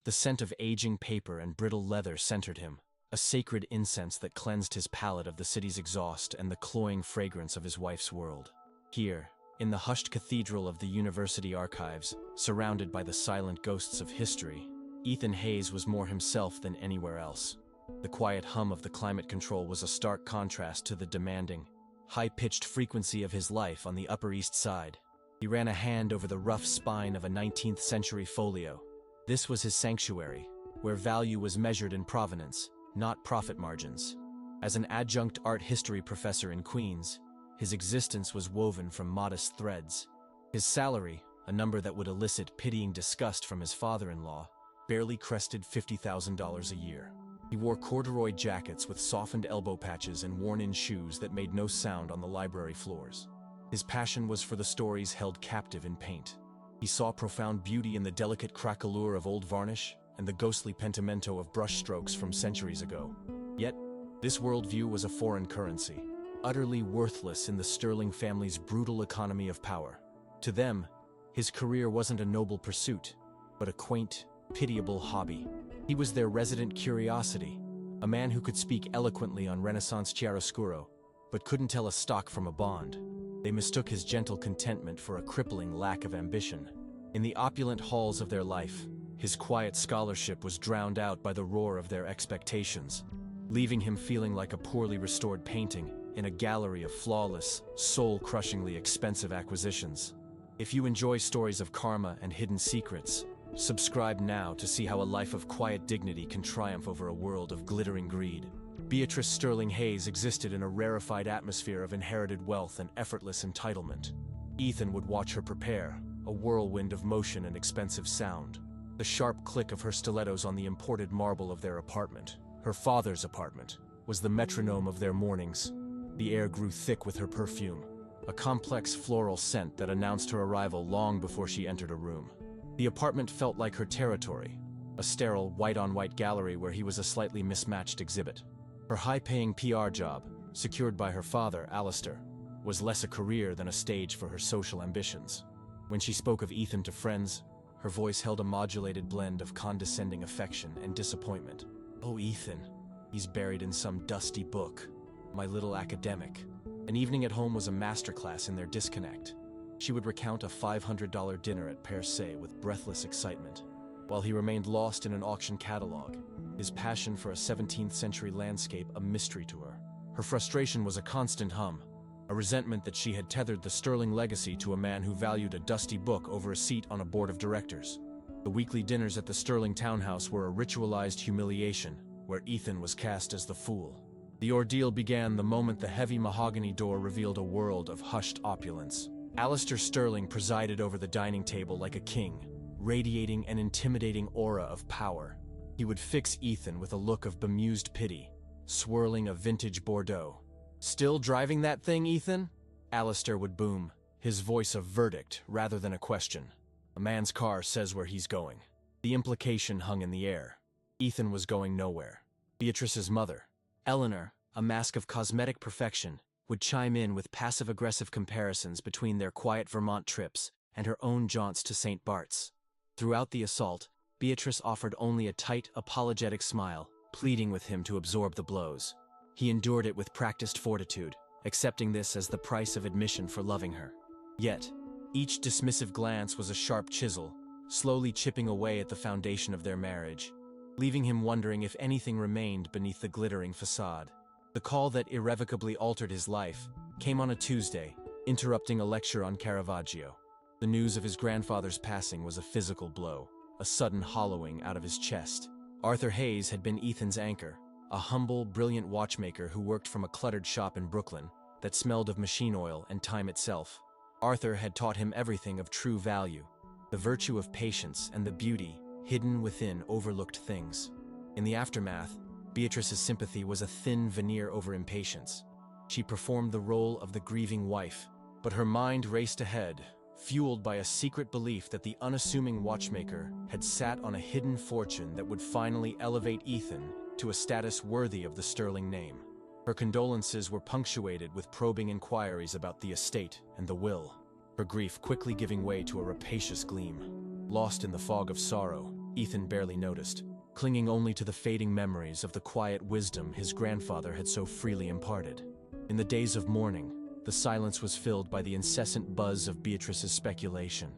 The scent of aging paper and brittle leather centered him, a sacred incense that cleansed his palate of the city's exhaust and the cloying fragrance of his wife's world. Here, in the hushed cathedral of the university archives, surrounded by the silent ghosts of history, Ethan Hayes was more himself than anywhere else. The quiet hum of the climate control was a stark contrast to the demanding, high-pitched frequency of his life on the Upper East Side. He ran a hand over the rough spine of a 19th-century folio. This was his sanctuary, where value was measured in provenance, not profit margins. As an adjunct art history professor in Queens, his existence was woven from modest threads. His salary, a number that would elicit pitying disgust from his father-in-law, barely crested $50,000 a year. He wore corduroy jackets with softened elbow patches and worn-in shoes that made no sound on the library floors. His passion was for the stories held captive in paint. He saw profound beauty in the delicate craquelure of old varnish and the ghostly pentimento of brushstrokes from centuries ago. Yet, this worldview was a foreign currency, utterly worthless in the Sterling family's brutal economy of power. To them, his career wasn't a noble pursuit, but a quaint, pitiable hobby. He was their resident curiosity, a man who could speak eloquently on Renaissance chiaroscuro, but couldn't tell a stock from a bond. They mistook his gentle contentment for a crippling lack of ambition. In the opulent halls of their life, his quiet scholarship was drowned out by the roar of their expectations, leaving him feeling like a poorly restored painting in a gallery of flawless, soul-crushingly expensive acquisitions. If you enjoy stories of karma and hidden secrets, subscribe now to see how a life of quiet dignity can triumph over a world of glittering greed. Beatrice Sterling Hayes existed in a rarefied atmosphere of inherited wealth and effortless entitlement. Ethan would watch her prepare, a whirlwind of motion and expensive sound. The sharp click of her stilettos on the imported marble of their apartment, her father's apartment, was the metronome of their mornings. The air grew thick with her perfume, a complex floral scent that announced her arrival long before she entered a room. The apartment felt like her territory, a sterile white-on-white gallery where he was a slightly mismatched exhibit. Her high-paying PR job, secured by her father, Alistair, was less a career than a stage for her social ambitions. When she spoke of Ethan to friends, her voice held a modulated blend of condescending affection and disappointment. "Oh, Ethan, he's buried in some dusty book. My little academic." An evening at home was a masterclass in their disconnect. She would recount a $500 dinner at Per Se with breathless excitement, while he remained lost in an auction catalog, his passion for a 17th century landscape a mystery to her. Her frustration was a constant hum, a resentment that she had tethered the Sterling legacy to a man who valued a dusty book over a seat on a board of directors. The weekly dinners at the Sterling townhouse were a ritualized humiliation, where Ethan was cast as the fool. The ordeal began the moment the heavy mahogany door revealed a world of hushed opulence. Alistair Sterling presided over the dining table like a king, radiating an intimidating aura of power. He would fix Ethan with a look of bemused pity, swirling a vintage Bordeaux. "Still driving that thing, Ethan?" Alistair would boom, his voice a verdict rather than a question. "A man's car says where he's going." The implication hung in the air. Ethan was going nowhere. Beatrice's mother, Eleanor, a mask of cosmetic perfection, would chime in with passive-aggressive comparisons between their quiet Vermont trips and her own jaunts to St. Bart's. Throughout the assault, Beatrice offered only a tight, apologetic smile, pleading with him to absorb the blows. He endured it with practiced fortitude, accepting this as the price of admission for loving her. Yet, each dismissive glance was a sharp chisel, slowly chipping away at the foundation of their marriage, leaving him wondering if anything remained beneath the glittering facade. The call that irrevocably altered his life came on a Tuesday, interrupting a lecture on Caravaggio. The news of his grandfather's passing was a physical blow, a sudden hollowing out of his chest. Arthur Hayes had been Ethan's anchor, a humble, brilliant watchmaker who worked from a cluttered shop in Brooklyn that smelled of machine oil and time itself. Arthur had taught him everything of true value, the virtue of patience and the beauty hidden within overlooked things. In the aftermath, Beatrice's sympathy was a thin veneer over impatience. She performed the role of the grieving wife, but her mind raced ahead, fueled by a secret belief that the unassuming watchmaker had sat on a hidden fortune that would finally elevate Ethan to a status worthy of the Sterling name. Her condolences were punctuated with probing inquiries about the estate and the will, her grief quickly giving way to a rapacious gleam. Lost in the fog of sorrow, Ethan barely noticed, clinging only to the fading memories of the quiet wisdom his grandfather had so freely imparted. In the days of mourning, the silence was filled by the incessant buzz of Beatrice's speculation.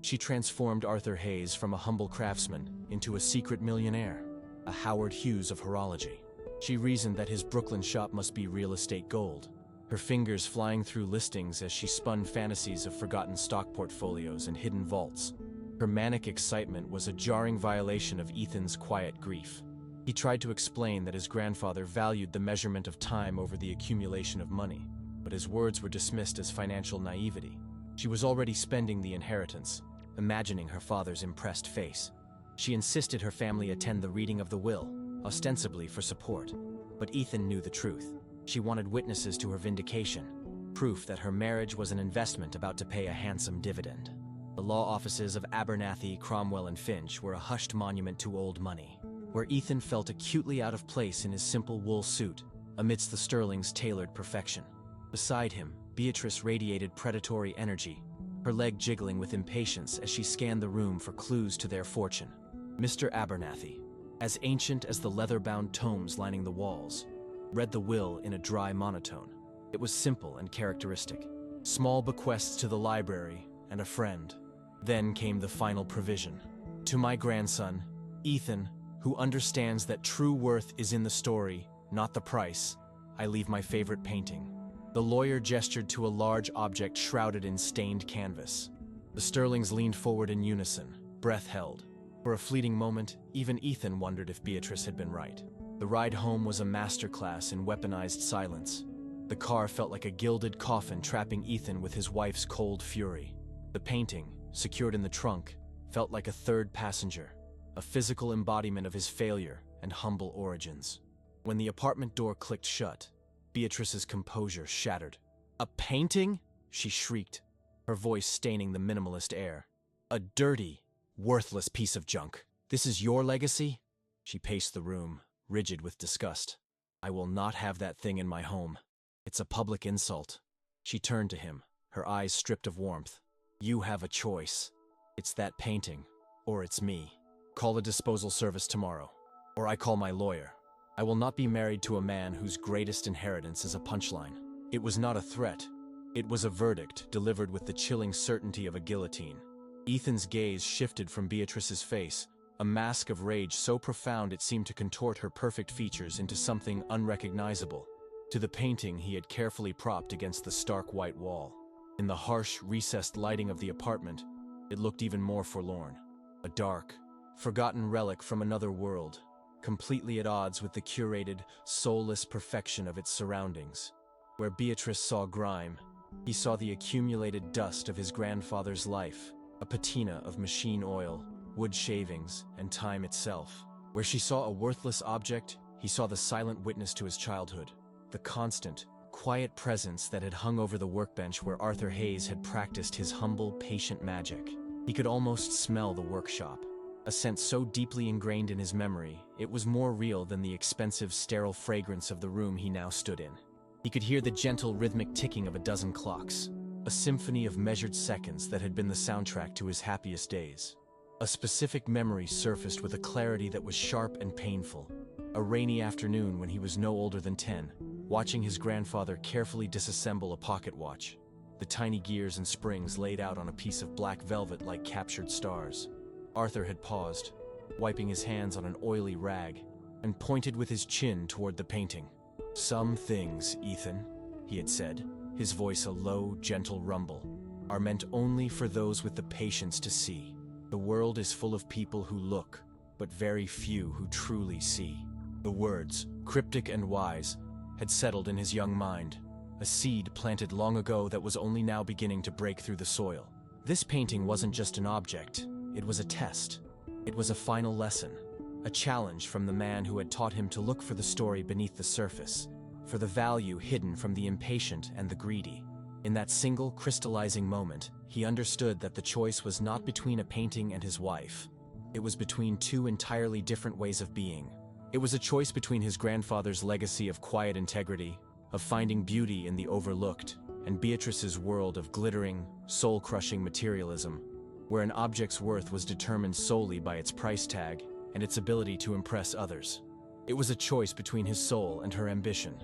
She transformed Arthur Hayes from a humble craftsman into a secret millionaire, a Howard Hughes of horology. She reasoned that his Brooklyn shop must be real estate gold, her fingers flying through listings as she spun fantasies of forgotten stock portfolios and hidden vaults. Her manic excitement was a jarring violation of Ethan's quiet grief. He tried to explain that his grandfather valued the measurement of time over the accumulation of money, but his words were dismissed as financial naivety. She was already spending the inheritance, imagining her father's impressed face. She insisted her family attend the reading of the will, ostensibly for support. But Ethan knew the truth. She wanted witnesses to her vindication, proof that her marriage was an investment about to pay a handsome dividend. The law offices of Abernathy, Cromwell, and Finch were a hushed monument to old money, where Ethan felt acutely out of place in his simple wool suit, amidst the Sterling's tailored perfection. Beside him, Beatrice radiated predatory energy, her leg jiggling with impatience as she scanned the room for clues to their fortune. Mr. Abernathy, as ancient as the leather-bound tomes lining the walls, read the will in a dry monotone. It was simple and characteristic. Small bequests to the library and a friend. Then came the final provision. To my grandson, Ethan, who understands that true worth is in the story, not the price, I leave my favorite painting. The lawyer gestured to a large object shrouded in stained canvas. The Sterlings leaned forward in unison, breath held. For a fleeting moment, even Ethan wondered if Beatrice had been right. The ride home was a masterclass in weaponized silence. The car felt like a gilded coffin trapping Ethan with his wife's cold fury. The painting, secured in the trunk, felt like a third passenger, a physical embodiment of his failure and humble origins. When the apartment door clicked shut, Beatrice's composure shattered. "A painting?" she shrieked, her voice staining the minimalist air. "A dirty, worthless piece of junk. This is your legacy?" She paced the room, rigid with disgust. "I will not have that thing in my home. It's a public insult." She turned to him, her eyes stripped of warmth. "You have a choice. It's that painting, or it's me. Call a disposal service tomorrow, or I call my lawyer. I will not be married to a man whose greatest inheritance is a punchline." It was not a threat. It was a verdict delivered with the chilling certainty of a guillotine. Ethan's gaze shifted from Beatrice's face, a mask of rage so profound it seemed to contort her perfect features into something unrecognizable, to the painting he had carefully propped against the stark white wall. In the harsh, recessed lighting of the apartment, it looked even more forlorn. A dark, forgotten relic from another world, completely at odds with the curated, soulless perfection of its surroundings. Where Beatrice saw grime, he saw the accumulated dust of his grandfather's life, a patina of machine oil, wood shavings, and time itself. Where she saw a worthless object, he saw the silent witness to his childhood, the constant, quiet presence that had hung over the workbench where Arthur Hayes had practiced his humble, patient magic. He could almost smell the workshop, a scent so deeply ingrained in his memory, it was more real than the expensive, sterile fragrance of the room he now stood in. He could hear the gentle, rhythmic ticking of a dozen clocks, a symphony of measured seconds that had been the soundtrack to his happiest days. A specific memory surfaced with a clarity that was sharp and painful. A rainy afternoon when he was no older than 10, watching his grandfather carefully disassemble a pocket watch, the tiny gears and springs laid out on a piece of black velvet like captured stars. Arthur had paused, wiping his hands on an oily rag, and pointed with his chin toward the painting. "Some things, Ethan," he had said, his voice a low, gentle rumble, "are meant only for those with the patience to see. The world is full of people who look, but very few who truly see." The words, cryptic and wise, had settled in his young mind, a seed planted long ago that was only now beginning to break through the soil. This painting wasn't just an object, it was a test. It was a final lesson, a challenge from the man who had taught him to look for the story beneath the surface, for the value hidden from the impatient and the greedy. In that single crystallizing moment, he understood that the choice was not between a painting and his wife. It was between two entirely different ways of being. It was a choice between his grandfather's legacy of quiet integrity, of finding beauty in the overlooked, and Beatrice's world of glittering, soul-crushing materialism, where an object's worth was determined solely by its price tag and its ability to impress others. It was a choice between his soul and her ambition,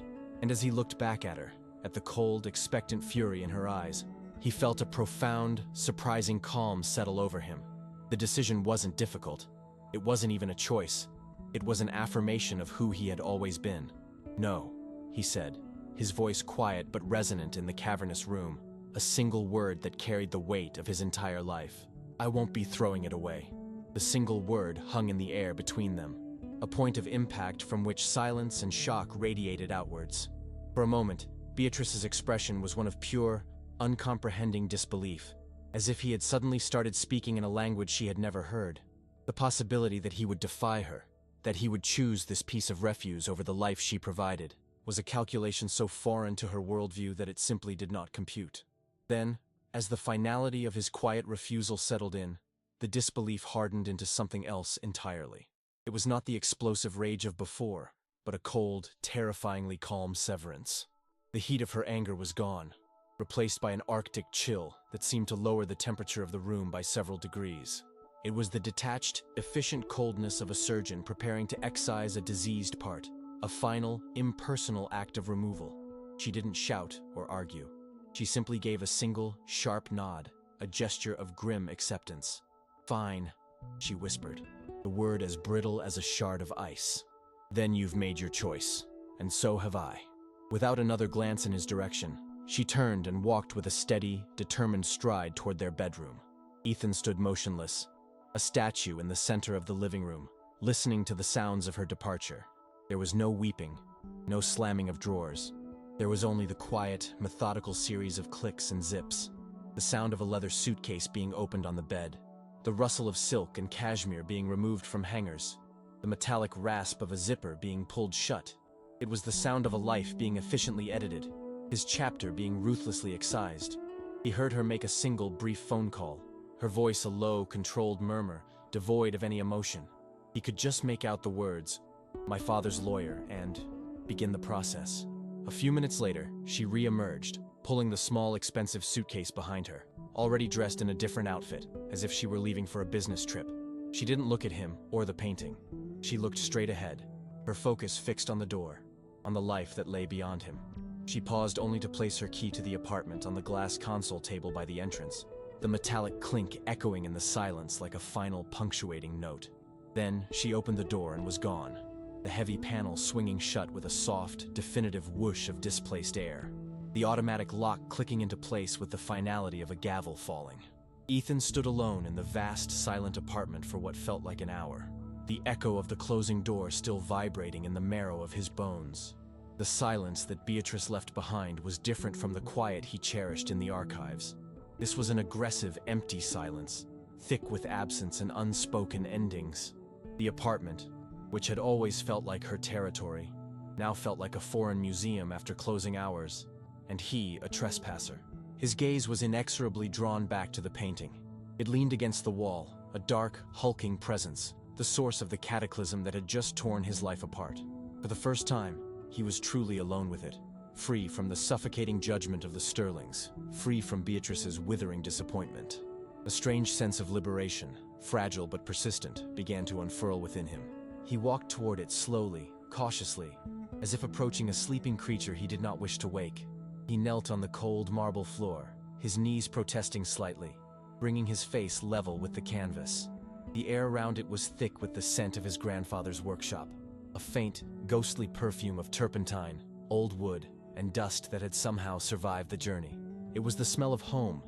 and as he looked back at her, at the cold, expectant fury in her eyes, he felt a profound, surprising calm settle over him. The decision wasn't difficult. It wasn't even a choice. It was an affirmation of who he had always been. "No," he said, his voice quiet but resonant in the cavernous room, a single word that carried the weight of his entire life. "I won't be throwing it away." The single word hung in the air between them, a point of impact from which silence and shock radiated outwards. For a moment, Beatrice's expression was one of pure, uncomprehending disbelief, as if he had suddenly started speaking in a language she had never heard. The possibility that he would defy her, that he would choose this piece of refuse over the life she provided, was a calculation so foreign to her worldview that it simply did not compute. Then, as the finality of his quiet refusal settled in, the disbelief hardened into something else entirely. It was not the explosive rage of before, but a cold, terrifyingly calm severance. The heat of her anger was gone, replaced by an arctic chill that seemed to lower the temperature of the room by several degrees. It was the detached, efficient coldness of a surgeon preparing to excise a diseased part, a final, impersonal act of removal. She didn't shout or argue. She simply gave a single, sharp nod, a gesture of grim acceptance. "Fine," she whispered, the word as brittle as a shard of ice. "Then you've made your choice, and so have I." Without another glance in his direction, she turned and walked with a steady, determined stride toward their bedroom. Ethan stood motionless, a statue in the center of the living room, listening to the sounds of her departure. There was no weeping, no slamming of drawers. There was only the quiet, methodical series of clicks and zips, the sound of a leather suitcase being opened on the bed, the rustle of silk and cashmere being removed from hangers, the metallic rasp of a zipper being pulled shut. It was the sound of a life being efficiently edited, his chapter being ruthlessly excised. He heard her make a single brief phone call, her voice a low, controlled murmur, devoid of any emotion. He could just make out the words, "My father's lawyer," and begin the process. A few minutes later, she re-emerged, pulling the small, expensive suitcase behind her, already dressed in a different outfit, as if she were leaving for a business trip. She didn't look at him or the painting. She looked straight ahead, her focus fixed on the door, on the life that lay beyond him. She paused only to place her key to the apartment on the glass console table by the entrance, the metallic clink echoing in the silence like a final punctuating note. Then she opened the door and was gone, the heavy panel swinging shut with a soft, definitive whoosh of displaced air, the automatic lock clicking into place with the finality of a gavel falling. Ethan stood alone in the vast, silent apartment for what felt like an hour, the echo of the closing door still vibrating in the marrow of his bones. The silence that Beatrice left behind was different from the quiet he cherished in the archives. This was an aggressive, empty silence, thick with absence and unspoken endings. The apartment, which had always felt like her territory, now felt like a foreign museum after closing hours, and he a trespasser. His gaze was inexorably drawn back to the painting. It leaned against the wall, a dark, hulking presence, the source of the cataclysm that had just torn his life apart. For the first time, he was truly alone with it, free from the suffocating judgment of the Sterlings, free from Beatrice's withering disappointment. A strange sense of liberation, fragile but persistent, began to unfurl within him. He walked toward it slowly, cautiously, as if approaching a sleeping creature he did not wish to wake. He knelt on the cold marble floor, his knees protesting slightly, bringing his face level with the canvas. The air around it was thick with the scent of his grandfather's workshop, a faint, ghostly perfume of turpentine, old wood, and dust that had somehow survived the journey. It was the smell of home,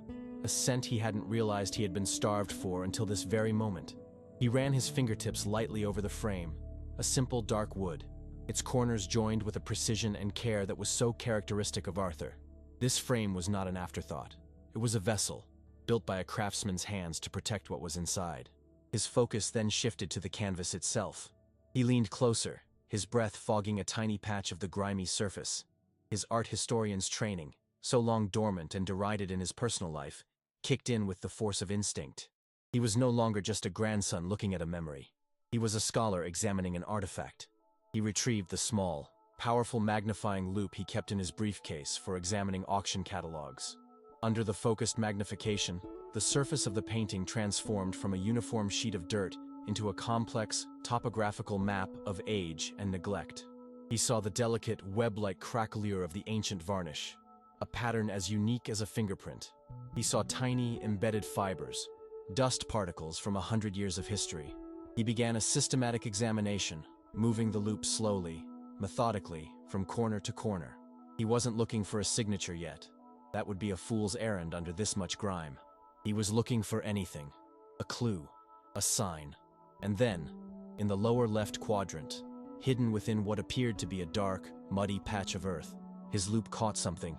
a scent he hadn't realized he had been starved for until this very moment. He ran his fingertips lightly over the frame, a simple dark wood, its corners joined with a precision and care that was so characteristic of Arthur. This frame was not an afterthought. It was a vessel, built by a craftsman's hands to protect what was inside. His focus then shifted to the canvas itself. He leaned closer, his breath fogging a tiny patch of the grimy surface. His art historian's training, so long dormant and derided in his personal life, kicked in with the force of instinct. He was no longer just a grandson looking at a memory. He was a scholar examining an artifact. He retrieved the small, powerful magnifying loupe he kept in his briefcase for examining auction catalogs. Under the focused magnification, the surface of the painting transformed from a uniform sheet of dirt into a complex, topographical map of age and neglect. He saw the delicate, web-like craquelure of the ancient varnish, a pattern as unique as a fingerprint. He saw tiny, embedded fibers, dust particles from 100 years of history. He began a systematic examination, moving the loop slowly, methodically, from corner to corner. He wasn't looking for a signature yet. That would be a fool's errand under this much grime. He was looking for anything, a clue, a sign. And then, in the lower left quadrant, hidden within what appeared to be a dark, muddy patch of earth, his loop caught something.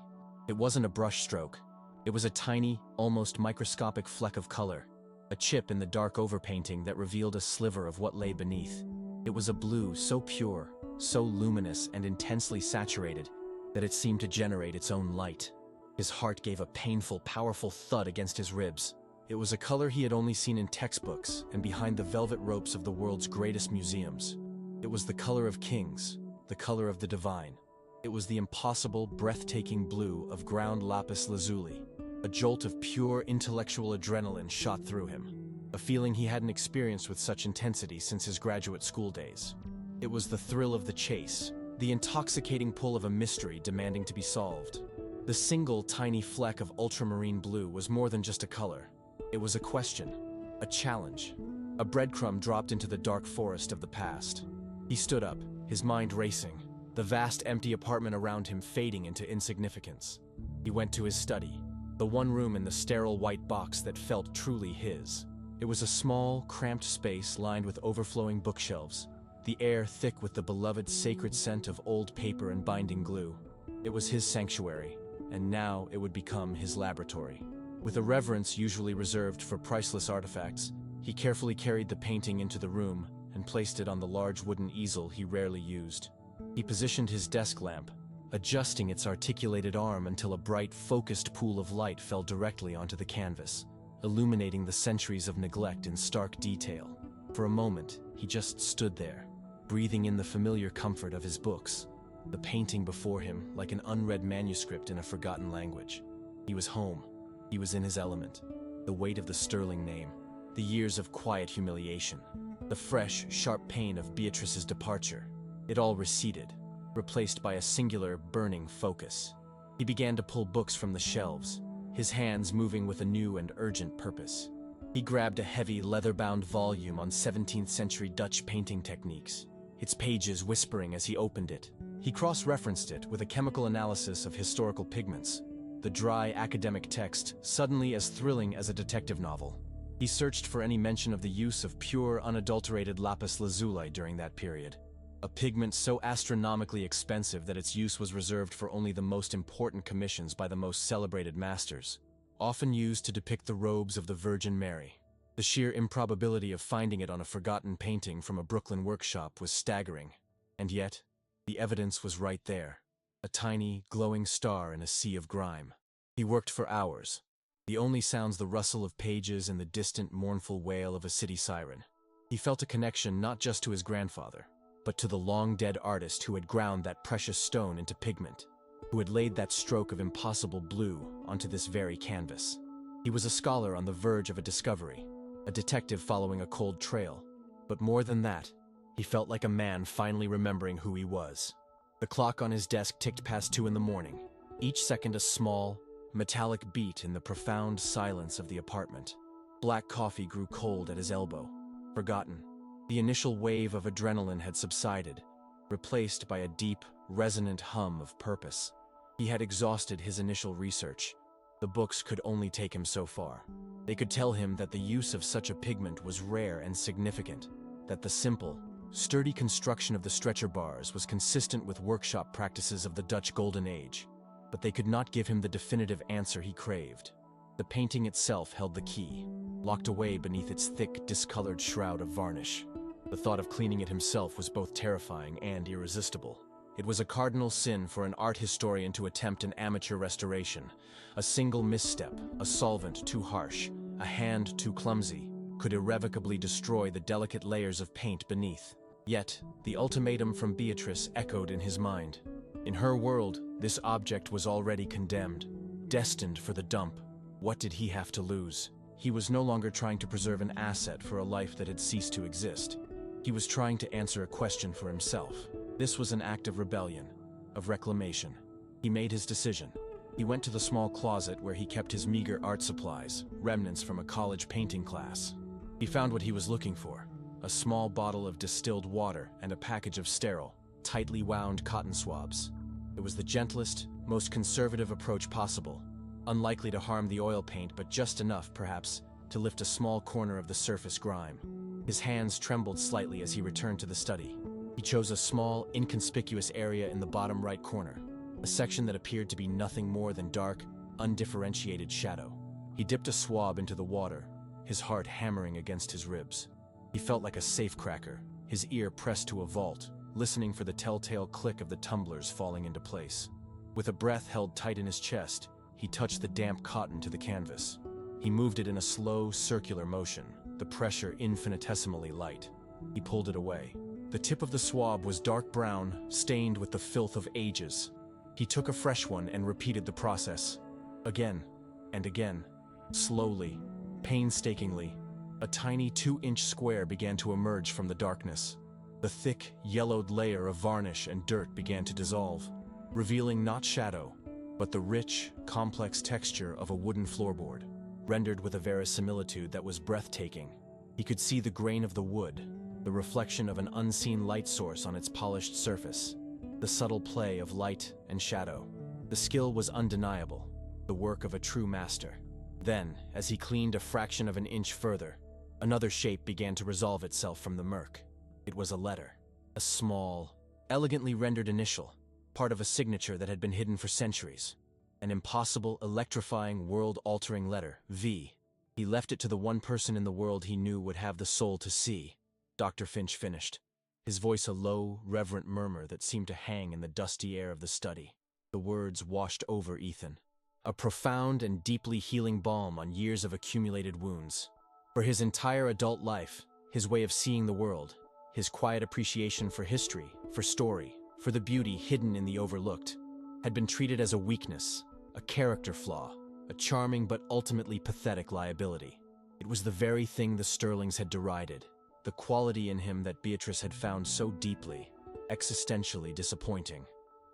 It wasn't a brush stroke. It was a tiny, almost microscopic fleck of color, a chip in the dark overpainting that revealed a sliver of what lay beneath. It was a blue so pure, so luminous and intensely saturated that it seemed to generate its own light. His heart gave a painful, powerful thud against his ribs. It was a color he had only seen in textbooks and behind the velvet ropes of the world's greatest museums. It was the color of kings, the color of the divine. It was the impossible, breathtaking blue of ground lapis lazuli. A jolt of pure intellectual adrenaline shot through him, a feeling he hadn't experienced with such intensity since his graduate school days. It was the thrill of the chase, the intoxicating pull of a mystery demanding to be solved. The single tiny fleck of ultramarine blue was more than just a color. It was a question, a challenge, a breadcrumb dropped into the dark forest of the past. He stood up, his mind racing, the vast empty apartment around him fading into insignificance. He went to his study, the one room in the sterile white box that felt truly his. It was a small, cramped space lined with overflowing bookshelves, the air thick with the beloved sacred scent of old paper and binding glue. It was his sanctuary, and now it would become his laboratory. With a reverence usually reserved for priceless artifacts, he carefully carried the painting into the room and placed it on the large wooden easel he rarely used. He positioned his desk lamp, adjusting its articulated arm until a bright, focused pool of light fell directly onto the canvas, illuminating the centuries of neglect in stark detail. For a moment, he just stood there, breathing in the familiar comfort of his books, the painting before him like an unread manuscript in a forgotten language. He was home. He was in his element. The weight of the sterling name, the years of quiet humiliation, the fresh, sharp pain of Beatrice's departure. It all receded, replaced by a singular, burning focus. He began to pull books from the shelves, his hands moving with a new and urgent purpose. He grabbed a heavy, leather-bound volume on 17th-century Dutch painting techniques, its pages whispering as he opened it. He cross-referenced it with a chemical analysis of historical pigments, the dry academic text suddenly as thrilling as a detective novel. He searched for any mention of the use of pure, unadulterated lapis lazuli during that period, a pigment so astronomically expensive that its use was reserved for only the most important commissions by the most celebrated masters, often used to depict the robes of the Virgin Mary. The sheer improbability of finding it on a forgotten painting from a Brooklyn workshop was staggering, and yet, the evidence was right there. A tiny, glowing star in a sea of grime. He worked for hours, the only sounds the rustle of pages and the distant, mournful wail of a city siren. He felt a connection not just to his grandfather, but to the long-dead artist who had ground that precious stone into pigment, who had laid that stroke of impossible blue onto this very canvas. He was a scholar on the verge of a discovery, a detective following a cold trail, but more than that, he felt like a man finally remembering who he was. The clock on his desk ticked past 2 in the morning, each second a small, metallic beat in the profound silence of the apartment. Black coffee grew cold at his elbow. Forgotten. The initial wave of adrenaline had subsided, replaced by a deep, resonant hum of purpose. He had exhausted his initial research. The books could only take him so far. They could tell him that the use of such a pigment was rare and significant, that the simple, sturdy construction of the stretcher bars was consistent with workshop practices of the Dutch Golden Age, but they could not give him the definitive answer he craved. The painting itself held the key, locked away beneath its thick, discolored shroud of varnish. The thought of cleaning it himself was both terrifying and irresistible. It was a cardinal sin for an art historian to attempt an amateur restoration. A single misstep, a solvent too harsh, a hand too clumsy, could irrevocably destroy the delicate layers of paint beneath. Yet, the ultimatum from Beatrice echoed in his mind. In her world, this object was already condemned, destined for the dump. What did he have to lose? he was no longer trying to preserve an asset for a life that had ceased to exist. He was trying to answer a question for himself. This was an act of rebellion, of reclamation. He made his decision. He went to the small closet where he kept his meager art supplies, remnants from a college painting class. He found what he was looking for: a small bottle of distilled water and a package of sterile, tightly wound cotton swabs. It was the gentlest, most conservative approach possible, unlikely to harm the oil paint, but just enough, perhaps, to lift a small corner of the surface grime. His hands trembled slightly as he returned to the study. He chose a small, inconspicuous area in the bottom right corner, a section that appeared to be nothing more than dark, undifferentiated shadow. He dipped a swab into the water, his heart hammering against his ribs. He felt like a safecracker, his ear pressed to a vault, listening for the telltale click of the tumblers falling into place. With a breath held tight in his chest, he touched the damp cotton to the canvas. He moved it in a slow, circular motion, the pressure infinitesimally light. He pulled it away. The tip of the swab was dark brown, stained with the filth of ages. He took a fresh one and repeated the process. Again and again. Slowly, painstakingly, a tiny 2-inch square began to emerge from the darkness. The thick, yellowed layer of varnish and dirt began to dissolve, revealing not shadow, but the rich, complex texture of a wooden floorboard, rendered with a verisimilitude that was breathtaking. He could see the grain of the wood, the reflection of an unseen light source on its polished surface, the subtle play of light and shadow. The skill was undeniable, the work of a true master. Then, as he cleaned a fraction of an inch further, another shape began to resolve itself from the murk. It was a letter, a small, elegantly rendered initial, part of a signature that had been hidden for centuries. An impossible, electrifying, world-altering letter, V. He left it to the one person in the world he knew would have the soul to see. Dr. Finch finished, his voice a low, reverent murmur that seemed to hang in the dusty air of the study. The words washed over Ethan, a profound and deeply healing balm on years of accumulated wounds. For his entire adult life, his way of seeing the world, his quiet appreciation for history, for story, for the beauty hidden in the overlooked, had been treated as a weakness, a character flaw, a charming but ultimately pathetic liability. It was the very thing the Sterlings had derided, the quality in him that Beatrice had found so deeply, existentially disappointing.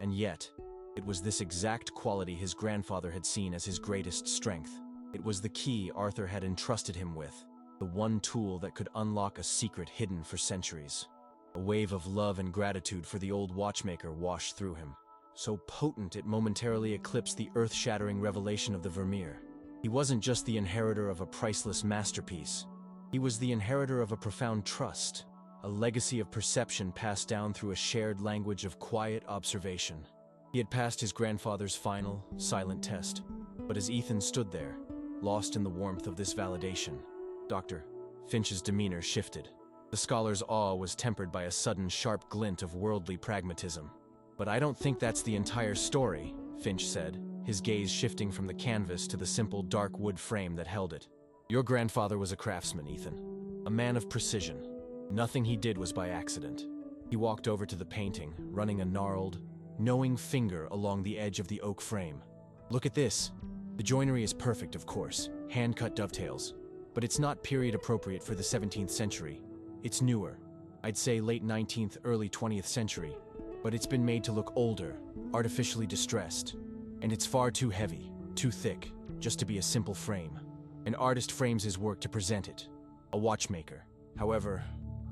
And yet, it was this exact quality his grandfather had seen as his greatest strength. It was the key Arthur had entrusted him with, the one tool that could unlock a secret hidden for centuries. A wave of love and gratitude for the old watchmaker washed through him, so potent it momentarily eclipsed the earth-shattering revelation of the Vermeer. He wasn't just the inheritor of a priceless masterpiece. He was the inheritor of a profound trust, a legacy of perception passed down through a shared language of quiet observation. He had passed his grandfather's final, silent test, but as Ethan stood there, lost in the warmth of this validation, Dr. Finch's demeanor shifted. The scholar's awe was tempered by a sudden sharp glint of worldly pragmatism. "But I don't think that's the entire story," Finch said, his gaze shifting from the canvas to the simple dark wood frame that held it. "Your grandfather was a craftsman, Ethan, a man of precision. Nothing he did was by accident." He walked over to the painting, running a gnarled, knowing finger along the edge of the oak frame. "Look at this. The joinery is perfect, of course, hand-cut dovetails, but it's not period appropriate for the 17th century. It's newer. I'd say late 19th, early 20th century, but it's been made to look older, artificially distressed. And it's far too heavy, too thick, just to be a simple frame. An artist frames his work to present it. A watchmaker. However,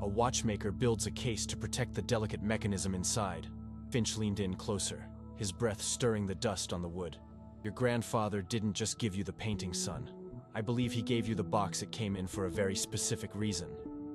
a watchmaker builds a case to protect the delicate mechanism inside." Finch leaned in closer, his breath stirring the dust on the wood. "Your grandfather didn't just give you the painting, son. I believe he gave you the box it came in for a very specific reason."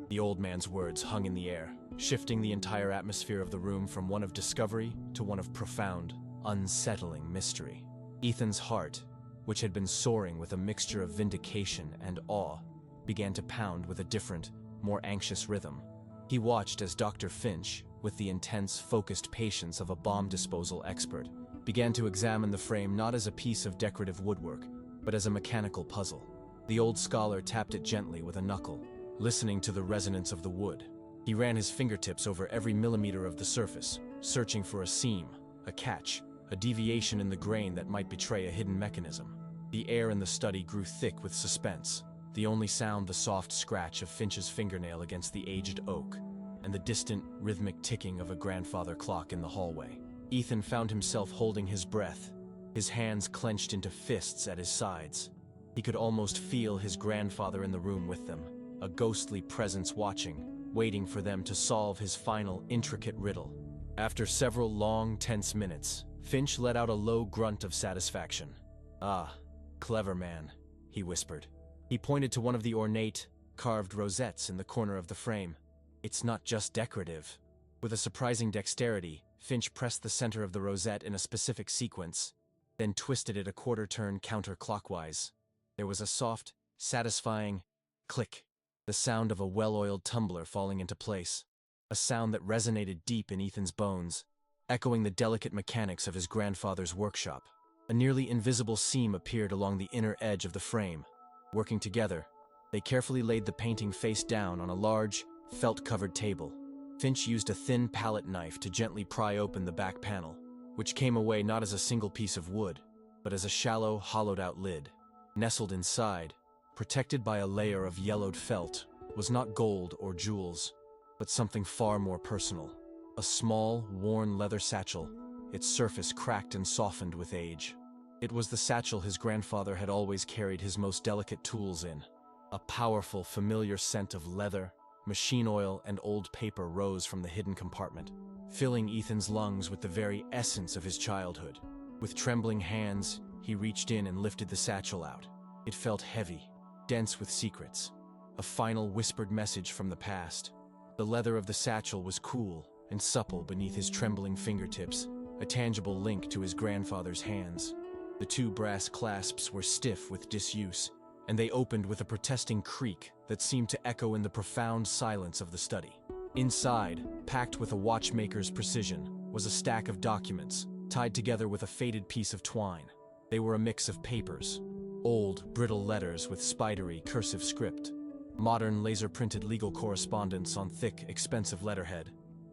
The old man's words hung in the air, shifting the entire atmosphere of the room from one of discovery to one of profound, unsettling mystery. Ethan's heart, which had been soaring with a mixture of vindication and awe, began to pound with a different, more anxious rhythm. He watched as Dr. Finch, with the intense, focused patience of a bomb disposal expert, began to examine the frame not as a piece of decorative woodwork, but as a mechanical puzzle. The old scholar tapped it gently with a knuckle, listening to the resonance of the wood. He ran his fingertips over every millimeter of the surface, searching for a seam, a catch, a deviation in the grain that might betray a hidden mechanism. The air in the study grew thick with suspense. the only sound the soft scratch of Finch's fingernail against the aged oak, and the distant, rhythmic ticking of a grandfather clock in the hallway. Ethan found himself holding his breath, his hands clenched into fists at his sides. He could almost feel his grandfather in the room with them, a ghostly presence watching, waiting for them to solve his final, intricate riddle. After several long, tense minutes, Finch let out a low grunt of satisfaction. "Ah, clever man," he whispered. He pointed to one of the ornate, carved rosettes in the corner of the frame. "It's not just decorative." With a surprising dexterity, Finch pressed the center of the rosette in a specific sequence, then twisted it a quarter turn counterclockwise. There was a soft, satisfying click, the sound of a well-oiled tumbler falling into place, a sound that resonated deep in Ethan's bones, echoing the delicate mechanics of his grandfather's workshop. A nearly invisible seam appeared along the inner edge of the frame. Working together, they carefully laid the painting face down on a large, felt-covered table. Finch used a thin palette knife to gently pry open the back panel, which came away not as a single piece of wood, but as a shallow, hollowed-out lid. Nestled inside, protected by a layer of yellowed felt, was not gold or jewels, but something far more personal. A small, worn leather satchel, its surface cracked and softened with age. It was the satchel his grandfather had always carried his most delicate tools in. A powerful, familiar scent of leather, machine oil, and old paper rose from the hidden compartment, filling Ethan's lungs with the very essence of his childhood. With trembling hands, he reached in and lifted the satchel out. It felt heavy, dense with secrets, a final whispered message from the past. The leather of the satchel was cool and supple beneath his trembling fingertips, a tangible link to his grandfather's hands. The two brass clasps were stiff with disuse, and they opened with a protesting creak that seemed to echo in the profound silence of the study. Inside, packed with a watchmaker's precision, was a stack of documents, tied together with a faded piece of twine. They were a mix of papers, old, brittle letters with spidery, cursive script, modern laser-printed legal correspondence on thick, expensive letterhead,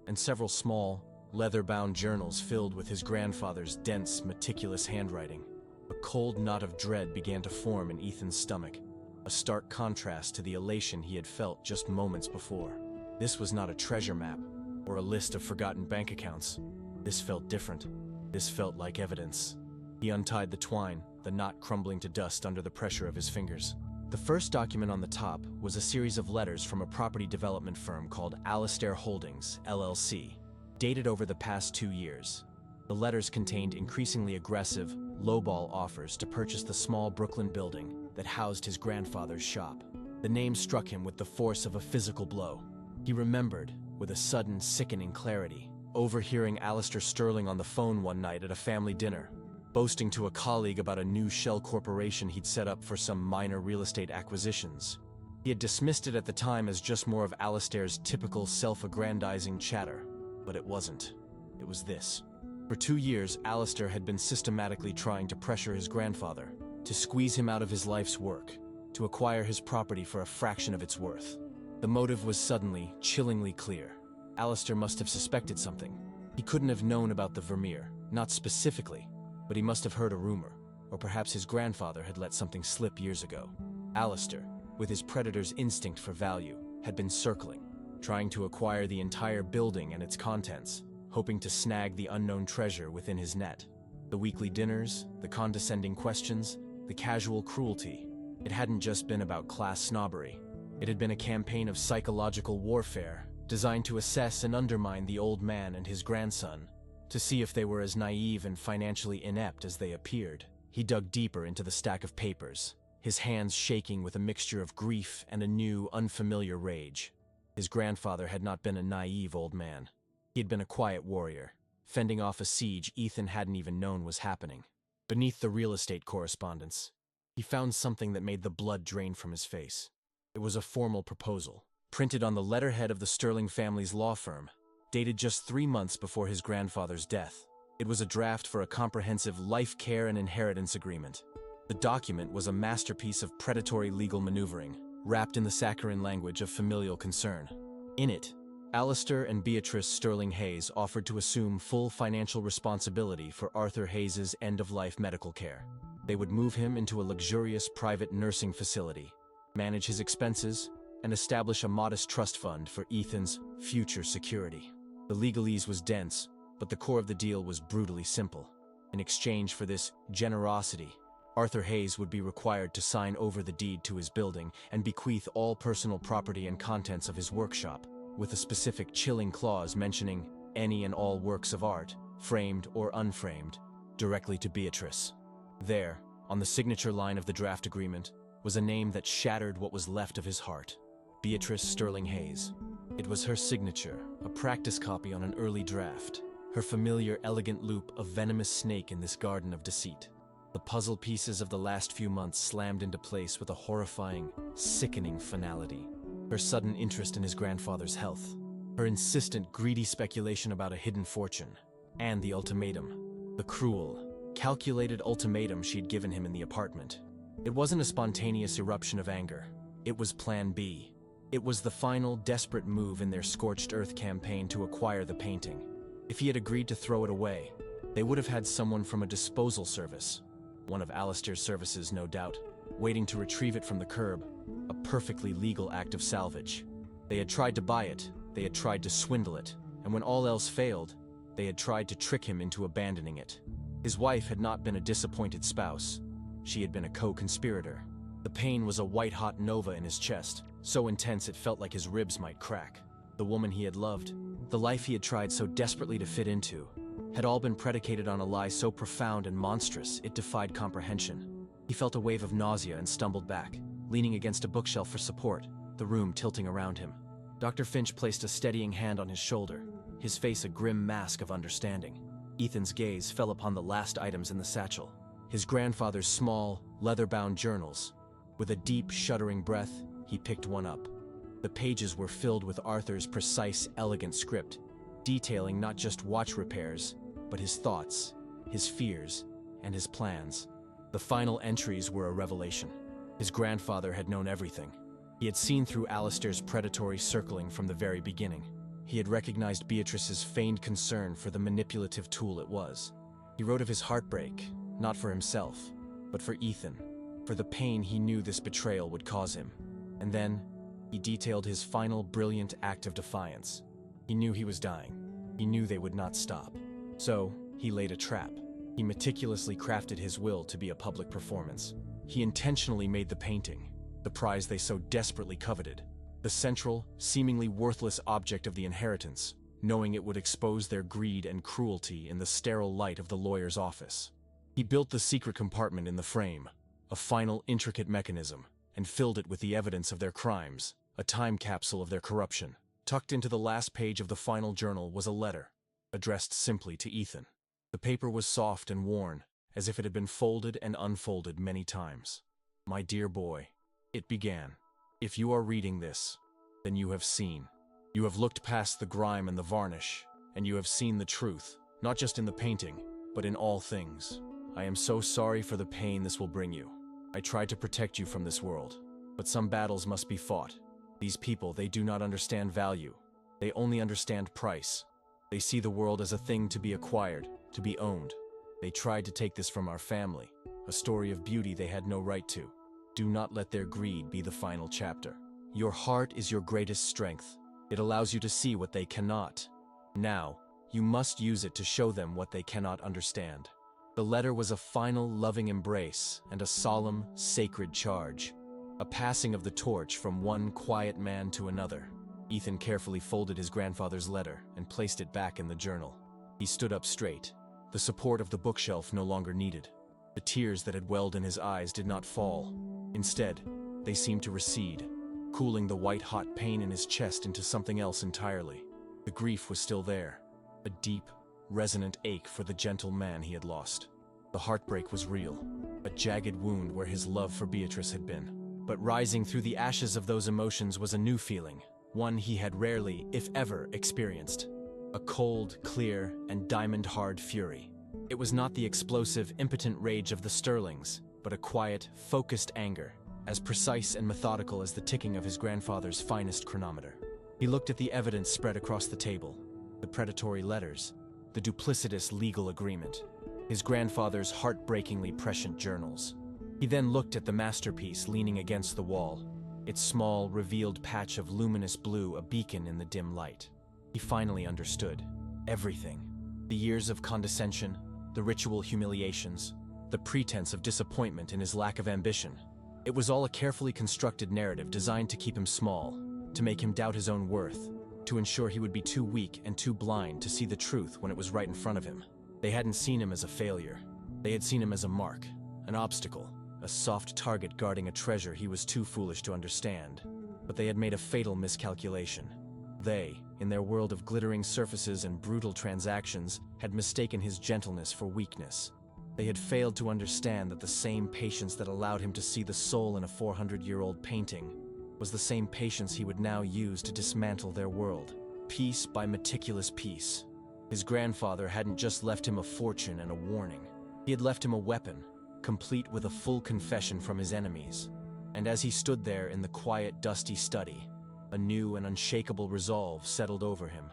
and several small, leather-bound journals filled with his grandfather's dense, meticulous handwriting. A cold knot of dread began to form in Ethan's stomach, a stark contrast to the elation he had felt just moments before. This was not a treasure map, or a list of forgotten bank accounts. This felt different. This felt like evidence. He untied the twine, the knot crumbling to dust under the pressure of his fingers. The first document on the top was a series of letters from a property development firm called Alastair Holdings, LLC, dated over the past 2 years. The letters contained increasingly aggressive, lowball offers to purchase the small Brooklyn building that housed his grandfather's shop. The name struck him with the force of a physical blow. He remembered, with a sudden, sickening clarity, overhearing Alistair Sterling on the phone one night at a family dinner, boasting to a colleague about a new shell corporation he'd set up for some minor real estate acquisitions. He had dismissed it at the time as just more of Alistair's typical self-aggrandizing chatter, but it wasn't. It was this. For 2 years, Alistair had been systematically trying to pressure his grandfather, to squeeze him out of his life's work, to acquire his property for a fraction of its worth. The motive was suddenly, chillingly clear. Alistair must have suspected something. He couldn't have known about the Vermeer, not specifically, but he must have heard a rumor, or perhaps his grandfather had let something slip years ago. Alistair, with his predator's instinct for value, had been circling, trying to acquire the entire building and its contents, hoping to snag the unknown treasure within his net. The weekly dinners, the condescending questions, the casual cruelty. It hadn't just been about class snobbery. It had been a campaign of psychological warfare, designed to assess and undermine the old man and his grandson, to see if they were as naive and financially inept as they appeared. He dug deeper into the stack of papers, his hands shaking with a mixture of grief and a new, unfamiliar rage. His grandfather had not been a naive old man. He had been a quiet warrior, fending off a siege Ethan hadn't even known was happening. Beneath the real estate correspondence, he found something that made the blood drain from his face. It was a formal proposal, printed on the letterhead of the Sterling family's law firm, dated just 3 months before his grandfather's death. It was a draft for a comprehensive life care and inheritance agreement. The document was a masterpiece of predatory legal maneuvering, wrapped in the saccharine language of familial concern. In it, Alistair and Beatrice Sterling Hayes offered to assume full financial responsibility for Arthur Hayes's end-of-life medical care. They would move him into a luxurious private nursing facility, manage his expenses, and establish a modest trust fund for Ethan's future security. The legalese was dense, but the core of the deal was brutally simple. In exchange for this generosity, Arthur Hayes would be required to sign over the deed to his building and bequeath all personal property and contents of his workshop, with a specific chilling clause mentioning any and all works of art, framed or unframed, directly to Beatrice. There, on the signature line of the draft agreement, was a name that shattered what was left of his heart: Beatrice Sterling Hayes. It was her signature, a practice copy on an early draft, her familiar elegant loop of venomous snake in this garden of deceit. The puzzle pieces of the last few months slammed into place with a horrifying, sickening finality. Her sudden interest in his grandfather's health, her insistent, greedy speculation about a hidden fortune, and the ultimatum, the cruel, calculated ultimatum she'd given him in the apartment. It wasn't a spontaneous eruption of anger. It was Plan B. It was the final, desperate move in their scorched earth campaign to acquire the painting. If he had agreed to throw it away, they would have had someone from a disposal service, one of Alistair's services no doubt, waiting to retrieve it from the curb, a perfectly legal act of salvage. They had tried to buy it, they had tried to swindle it, and when all else failed, they had tried to trick him into abandoning it. His wife had not been a disappointed spouse. She had been a co-conspirator. The pain was a white-hot nova in his chest, so intense it felt like his ribs might crack. The woman he had loved, the life he had tried so desperately to fit into, had all been predicated on a lie so profound and monstrous it defied comprehension. He felt a wave of nausea and stumbled back, leaning against a bookshelf for support, the room tilting around him. Dr. Finch placed a steadying hand on his shoulder, his face a grim mask of understanding. Ethan's gaze fell upon the last items in the satchel, his grandfather's small, leather-bound journals. With a deep, shuddering breath, he picked one up. The pages were filled with Arthur's precise, elegant script, detailing not just watch repairs, but his thoughts, his fears, and his plans. The final entries were a revelation. His grandfather had known everything. He had seen through Alistair's predatory circling from the very beginning. He had recognized Beatrice's feigned concern for the manipulative tool it was. He wrote of his heartbreak, not for himself, but for Ethan, for the pain he knew this betrayal would cause him. And then, he detailed his final brilliant act of defiance. He knew he was dying. He knew they would not stop. So, he laid a trap. He meticulously crafted his will to be a public performance. He intentionally made the painting, the prize they so desperately coveted, the central, seemingly worthless object of the inheritance, knowing it would expose their greed and cruelty in the sterile light of the lawyer's office. He built the secret compartment in the frame, a final intricate mechanism, and filled it with the evidence of their crimes, a time capsule of their corruption. Tucked into the last page of the final journal was a letter, addressed simply to Ethan. The paper was soft and worn, as if it had been folded and unfolded many times. "My dear boy," it began, "if you are reading this, then you have seen. You have looked past the grime and the varnish, and you have seen the truth, not just in the painting, but in all things. I am so sorry for the pain this will bring you. I tried to protect you from this world, but some battles must be fought. These people, they do not understand value. They only understand price. They see the world as a thing to be acquired, to be owned. They tried to take this from our family, a story of beauty they had no right to. Do not let their greed be the final chapter. Your heart is your greatest strength. It allows you to see what they cannot. Now, you must use it to show them what they cannot understand." The letter was a final loving embrace and a solemn, sacred charge, a passing of the torch from one quiet man to another. Ethan carefully folded his grandfather's letter and placed it back in the journal. He stood up straight, the support of the bookshelf no longer needed. The tears that had welled in his eyes did not fall. Instead, they seemed to recede, cooling the white-hot pain in his chest into something else entirely. The grief was still there, a deep, resonant ache for the gentle man he had lost. The heartbreak was real, a jagged wound where his love for Beatrice had been. But rising through the ashes of those emotions was a new feeling, one he had rarely, if ever, experienced. A cold, clear, and diamond-hard fury. It was not the explosive, impotent rage of the Sterlings, but a quiet, focused anger, as precise and methodical as the ticking of his grandfather's finest chronometer. He looked at the evidence spread across the table, the predatory letters, the duplicitous legal agreement, his grandfather's heartbreakingly prescient journals. He then looked at the masterpiece leaning against the wall, its small, revealed patch of luminous blue a beacon in the dim light. He finally understood. Everything. The years of condescension, the ritual humiliations, the pretense of disappointment in his lack of ambition. It was all a carefully constructed narrative designed to keep him small, to make him doubt his own worth, to ensure he would be too weak and too blind to see the truth when it was right in front of him. They hadn't seen him as a failure. They had seen him as a mark, an obstacle, a soft target guarding a treasure he was too foolish to understand. But they had made a fatal miscalculation. They, in their world of glittering surfaces and brutal transactions, had mistaken his gentleness for weakness. They had failed to understand that the same patience that allowed him to see the soul in a 400-year-old painting was the same patience he would now use to dismantle their world, piece by meticulous piece. His grandfather hadn't just left him a fortune and a warning. He had left him a weapon, complete with a full confession from his enemies. And as he stood there in the quiet, dusty study, a new and unshakable resolve settled over him.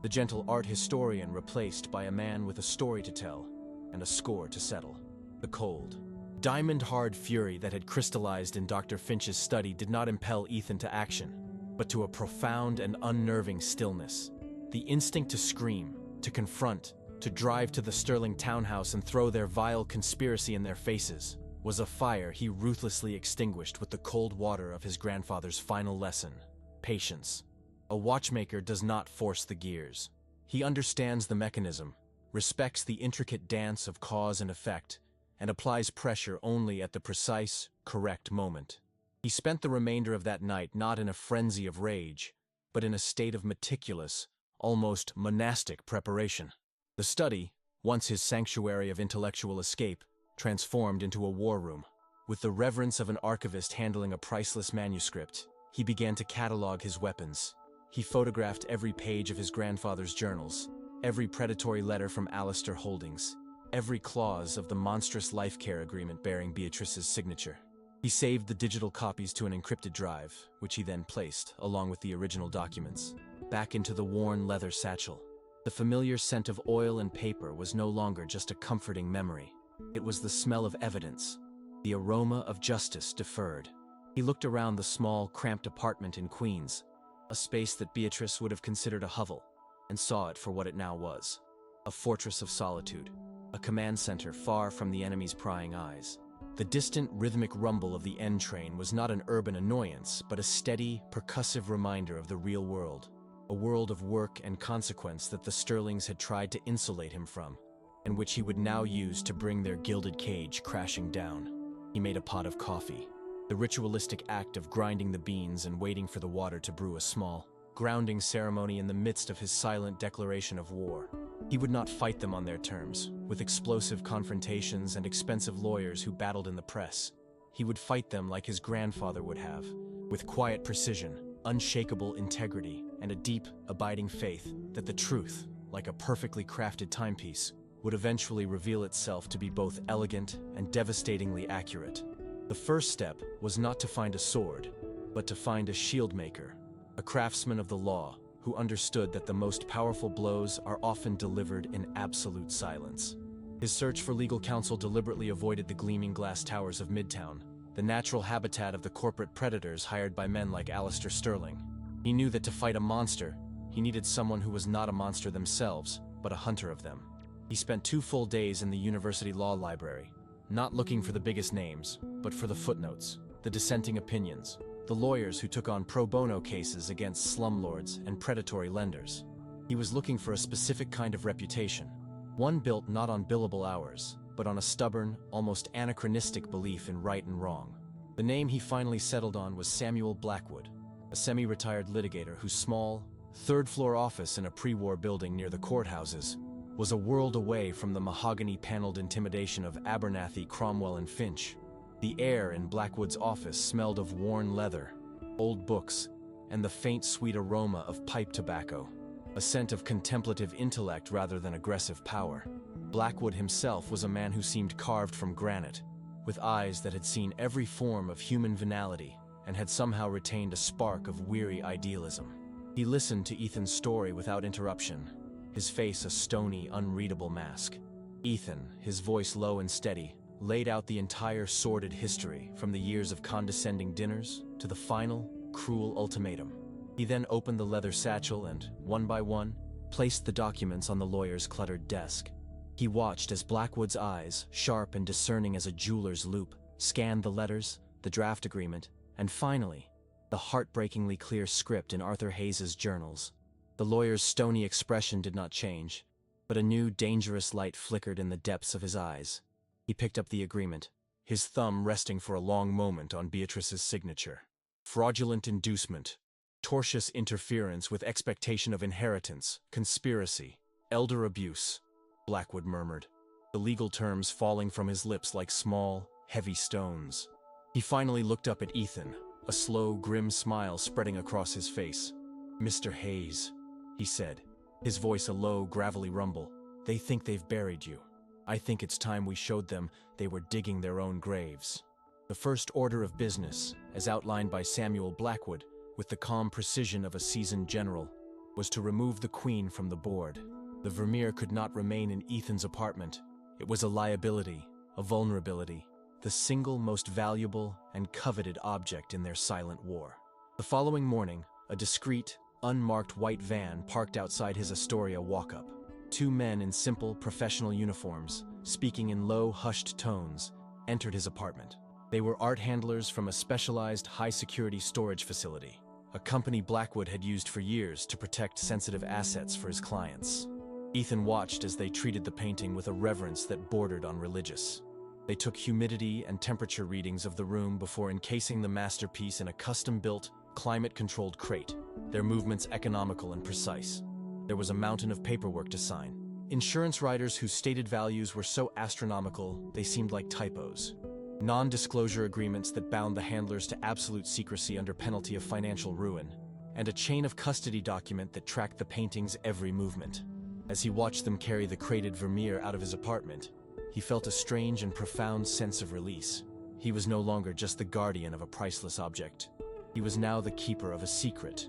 The gentle art historian replaced by a man with a story to tell and a score to settle. The cold, diamond-hard fury that had crystallized in Dr. Finch's study did not impel Ethan to action, but to a profound and unnerving stillness. The instinct to scream, to confront, to drive to the Sterling townhouse and throw their vile conspiracy in their faces, was a fire he ruthlessly extinguished with the cold water of his grandfather's final lesson: patience. A watchmaker does not force the gears. He understands the mechanism, respects the intricate dance of cause and effect, and applies pressure only at the precise, correct moment. He spent the remainder of that night not in a frenzy of rage, but in a state of meticulous, almost monastic preparation. The study, once his sanctuary of intellectual escape, transformed into a war room. With the reverence of an archivist handling a priceless manuscript, he began to catalog his weapons. He photographed every page of his grandfather's journals, every predatory letter from Alistair Holdings, every clause of the monstrous life care agreement bearing Beatrice's signature. He saved the digital copies to an encrypted drive, which he then placed, along with the original documents, back into the worn leather satchel. The familiar scent of oil and paper was no longer just a comforting memory. It was the smell of evidence, the aroma of justice deferred. He looked around the small, cramped apartment in Queens, a space that Beatrice would have considered a hovel, and saw it for what it now was: a fortress of solitude, a command center far from the enemy's prying eyes. The distant, rhythmic rumble of the N train was not an urban annoyance, but a steady, percussive reminder of the real world, a world of work and consequence that the Sterlings had tried to insulate him from, and which he would now use to bring their gilded cage crashing down. He made a pot of coffee, the ritualistic act of grinding the beans and waiting for the water to brew a small, grounding ceremony in the midst of his silent declaration of war. He would not fight them on their terms, with explosive confrontations and expensive lawyers who battled in the press. He would fight them like his grandfather would have, with quiet precision, unshakable integrity, and a deep, abiding faith that the truth, like a perfectly crafted timepiece, would eventually reveal itself to be both elegant and devastatingly accurate. The first step was not to find a sword, but to find a shield maker, a craftsman of the law who understood that the most powerful blows are often delivered in absolute silence. His search for legal counsel deliberately avoided the gleaming glass towers of Midtown, the natural habitat of the corporate predators hired by men like Alistair Sterling. He knew that to fight a monster, he needed someone who was not a monster themselves, but a hunter of them. He spent 2 full days in the university law library, not looking for the biggest names, but for the footnotes, the dissenting opinions, the lawyers who took on pro bono cases against slumlords and predatory lenders. He was looking for a specific kind of reputation, one built not on billable hours, but on a stubborn, almost anachronistic belief in right and wrong. The name he finally settled on was Samuel Blackwood, a semi-retired litigator whose small, third-floor office in a pre-war building near the courthouses was a world away from the mahogany-paneled intimidation of Abernathy, Cromwell, and Finch. The air in Blackwood's office smelled of worn leather, old books, and the faint sweet aroma of pipe tobacco, a scent of contemplative intellect rather than aggressive power. Blackwood himself was a man who seemed carved from granite, with eyes that had seen every form of human venality and had somehow retained a spark of weary idealism. He listened to Ethan's story without interruption, his face a stony, unreadable mask. Ethan, his voice low and steady, laid out the entire sordid history, from the years of condescending dinners to the final, cruel ultimatum. He then opened the leather satchel and, one by one, placed the documents on the lawyer's cluttered desk. He watched as Blackwood's eyes, sharp and discerning as a jeweler's loupe, scanned the letters, the draft agreement, and finally, the heartbreakingly clear script in Arthur Hayes's journals. The lawyer's stony expression did not change, but a new, dangerous light flickered in the depths of his eyes. He picked up the agreement, his thumb resting for a long moment on Beatrice's signature. Fraudulent inducement, tortious interference with expectation of inheritance, conspiracy, elder abuse, Blackwood murmured, the legal terms falling from his lips like small, heavy stones. He finally looked up at Ethan, a slow, grim smile spreading across his face. "Mr. Hayes," he said, his voice a low, gravelly rumble, "they think they've buried you. I think it's time we showed them they were digging their own graves." The first order of business, as outlined by Samuel Blackwood, with the calm precision of a seasoned general, was to remove the Queen from the board. The Vermeer could not remain in Ethan's apartment. It was a liability, a vulnerability, the single most valuable and coveted object in their silent war. The following morning, a discreet, unmarked white van parked outside his Astoria walk-up. Two men in simple, professional uniforms, speaking in low, hushed tones, entered his apartment. They were art handlers from a specialized, high-security storage facility, a company Blackwood had used for years to protect sensitive assets for his clients. Ethan watched as they treated the painting with a reverence that bordered on religious. They took humidity and temperature readings of the room before encasing the masterpiece in a custom-built, climate-controlled crate, their movements economical and precise. There was a mountain of paperwork to sign. Insurance riders whose stated values were so astronomical they seemed like typos. Non-disclosure agreements that bound the handlers to absolute secrecy under penalty of financial ruin, and a chain of custody document that tracked the painting's every movement. As he watched them carry the crated Vermeer out of his apartment, he felt a strange and profound sense of release. He was no longer just the guardian of a priceless object. He was now the keeper of a secret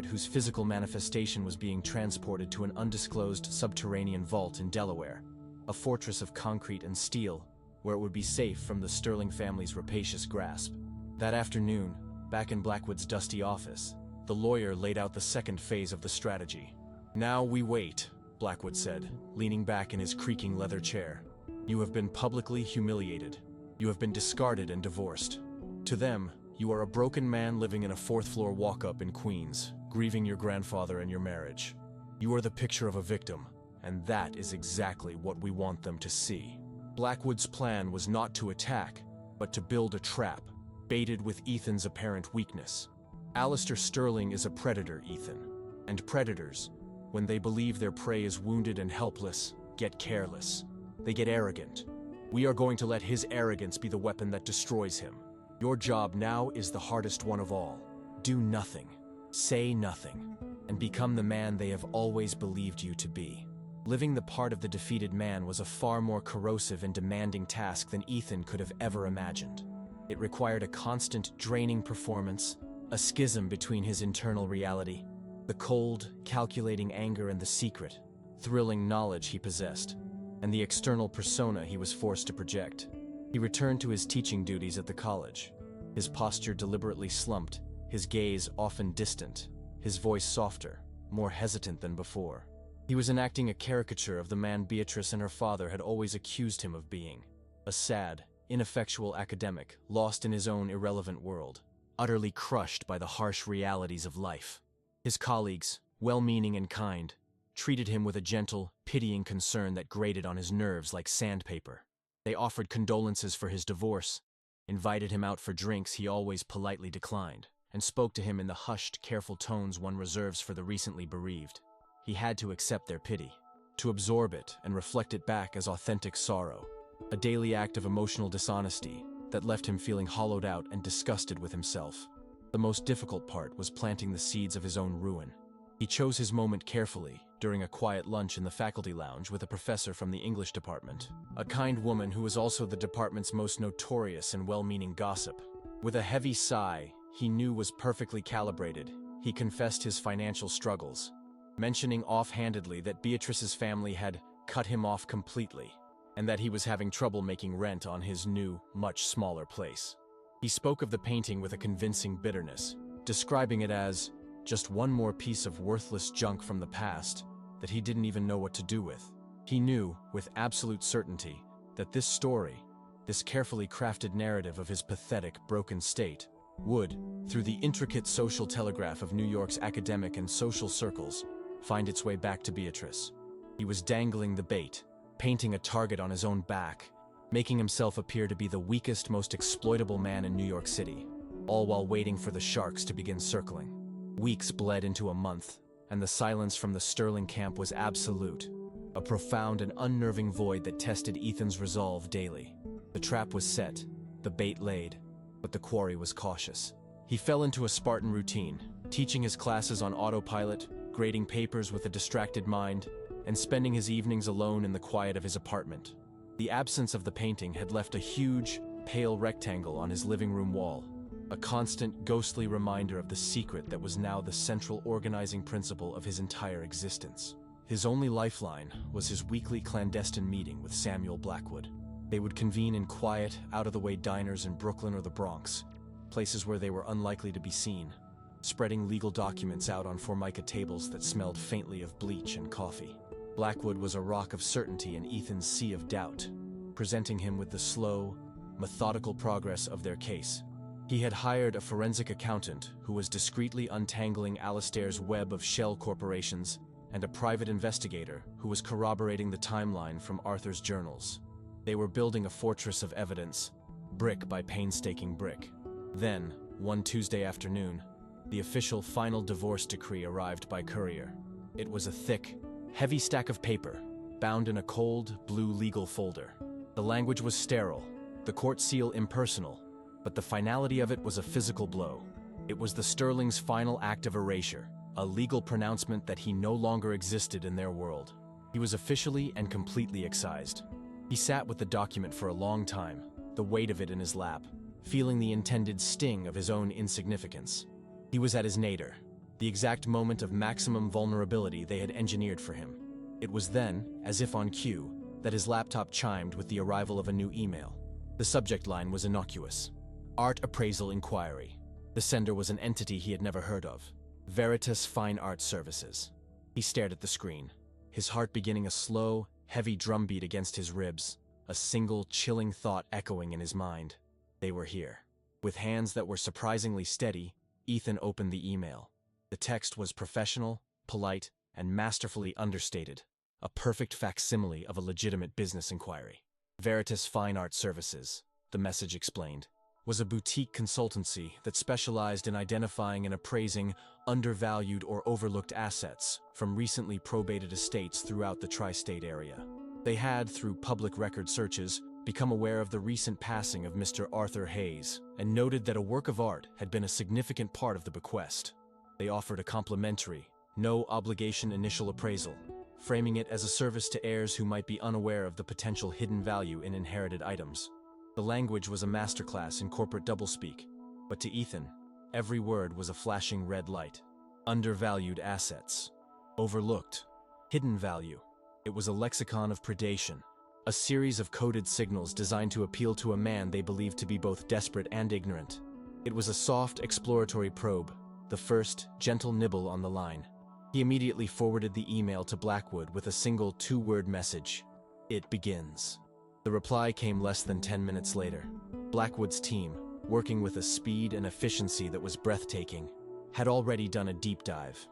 whose physical manifestation was being transported to an undisclosed subterranean vault in Delaware, a fortress of concrete and steel, where it would be safe from the Sterling family's rapacious grasp. That afternoon, back in Blackwood's dusty office, the lawyer laid out the second phase of the strategy. "Now we wait," Blackwood said, leaning back in his creaking leather chair. "You have been publicly humiliated. You have been discarded and divorced. To them, you are a broken man living in a fourth-floor walk-up in Queens, grieving your grandfather and your marriage. You are the picture of a victim, and that is exactly what we want them to see." Blackwood's plan was not to attack, but to build a trap, baited with Ethan's apparent weakness. Alistair Sterling is a predator, Ethan. And predators, when they believe their prey is wounded and helpless, get careless. They get arrogant. We are going to let his arrogance be the weapon that destroys him. Your job now is the hardest one of all. Do nothing, say nothing, and become the man they have always believed you to be. Living the part of the defeated man was a far more corrosive and demanding task than Ethan could have ever imagined. It required a constant, draining performance, a schism between his internal reality, the cold, calculating anger and the secret, thrilling knowledge he possessed, and the external persona he was forced to project. He returned to his teaching duties at the college, his posture deliberately slumped, his gaze often distant, his voice softer, more hesitant than before. He was enacting a caricature of the man Beatrice and her father had always accused him of being. A sad, ineffectual academic, lost in his own irrelevant world, utterly crushed by the harsh realities of life. His colleagues, well-meaning and kind, treated him with a gentle, pitying concern that grated on his nerves like sandpaper. They offered condolences for his divorce, invited him out for drinks he always politely declined, and spoke to him in the hushed, careful tones one reserves for the recently bereaved. He had to accept their pity, to absorb it and reflect it back as authentic sorrow, a daily act of emotional dishonesty that left him feeling hollowed out and disgusted with himself. The most difficult part was planting the seeds of his own ruin. He chose his moment carefully during a quiet lunch in the faculty lounge with a professor from the English department, a kind woman who was also the department's most notorious and well-meaning gossip. With a heavy sigh he knew was perfectly calibrated, he confessed his financial struggles, mentioning offhandedly that Beatrice's family had cut him off completely, and that he was having trouble making rent on his new, much smaller place. He spoke of the painting with a convincing bitterness, describing it as just one more piece of worthless junk from the past that he didn't even know what to do with. He knew, with absolute certainty, that this story, this carefully crafted narrative of his pathetic, broken state, would, through the intricate social telegraph of New York's academic and social circles, find its way back to Beatrice. He was dangling the bait, painting a target on his own back, making himself appear to be the weakest, most exploitable man in New York City, all while waiting for the sharks to begin circling. Weeks bled into a month, and the silence from the Sterling camp was absolute, a profound and unnerving void that tested Ethan's resolve daily. The trap was set, the bait laid, but the quarry was cautious. He fell into a Spartan routine, teaching his classes on autopilot, grading papers with a distracted mind, and spending his evenings alone in the quiet of his apartment. The absence of the painting had left a huge, pale rectangle on his living room wall, a constant, ghostly reminder of the secret that was now the central organizing principle of his entire existence. His only lifeline was his weekly clandestine meeting with Samuel Blackwood. They would convene in quiet, out-of-the-way diners in Brooklyn or the Bronx, places where they were unlikely to be seen, spreading legal documents out on formica tables that smelled faintly of bleach and coffee. Blackwood was a rock of certainty in Ethan's sea of doubt, presenting him with the slow, methodical progress of their case. He had hired a forensic accountant who was discreetly untangling Alastair's web of shell corporations, and a private investigator who was corroborating the timeline from Arthur's journals. They were building a fortress of evidence, brick by painstaking brick. Then, one Tuesday afternoon, the official final divorce decree arrived by courier. It was a thick, heavy stack of paper, bound in a cold, blue legal folder. The language was sterile, the court seal impersonal, but the finality of it was a physical blow. It was the Sterling's final act of erasure, a legal pronouncement that he no longer existed in their world. He was officially and completely excised. He sat with the document for a long time, the weight of it in his lap, feeling the intended sting of his own insignificance. He was at his nadir, the exact moment of maximum vulnerability they had engineered for him. It was then, as if on cue, that his laptop chimed with the arrival of a new email. The subject line was innocuous: Art Appraisal Inquiry. The sender was an entity he had never heard of: Beatrice Fine Art Services. He stared at the screen, his heart beginning a slow, heavy drumbeat against his ribs, a single, chilling thought echoing in his mind. They were here. With hands that were surprisingly steady, Ethan opened the email. The text was professional, polite, and masterfully understated, a perfect facsimile of a legitimate business inquiry. Beatrice Fine Art Services, the message explained, was a boutique consultancy that specialized in identifying and appraising undervalued or overlooked assets from recently probated estates throughout the tri-state area. They had, through public record searches, become aware of the recent passing of Mr. Arthur Hayes and noted that a work of art had been a significant part of the bequest. They offered a complimentary, no-obligation initial appraisal, framing it as a service to heirs who might be unaware of the potential hidden value in inherited items. The language was a masterclass in corporate doublespeak, but to Ethan, every word was a flashing red light. Undervalued assets. Overlooked. Hidden value. It was a lexicon of predation, a series of coded signals designed to appeal to a man they believed to be both desperate and ignorant. It was a soft, exploratory probe, the first, gentle nibble on the line. He immediately forwarded the email to Blackwood with a single two-word message: "It begins." The reply came less than 10 minutes later. Blackwood's team, working with a speed and efficiency that was breathtaking, had already done a deep dive.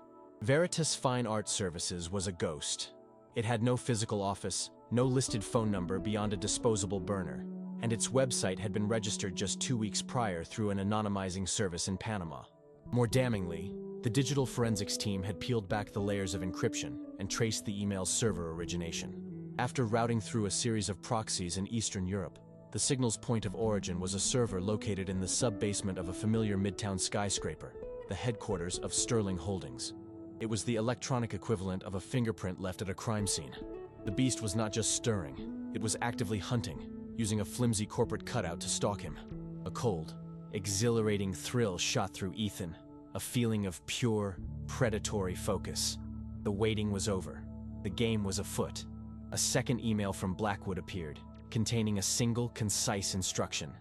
Beatrice Fine Art Services was a ghost. It had no physical office, no listed phone number beyond a disposable burner, and its website had been registered just 2 weeks prior through an anonymizing service in Panama. More damningly, the digital forensics team had peeled back the layers of encryption and traced the email's server origination. After routing through a series of proxies in Eastern Europe, the signal's point of origin was a server located in the sub-basement of a familiar midtown skyscraper, the headquarters of Sterling Holdings. It was the electronic equivalent of a fingerprint left at a crime scene. The beast was not just stirring, it was actively hunting, using a flimsy corporate cutout to stalk him. A cold, exhilarating thrill shot through Ethan, a feeling of pure, predatory focus. The waiting was over. The game was afoot. A second email from Blackwood appeared, containing a single, concise instruction.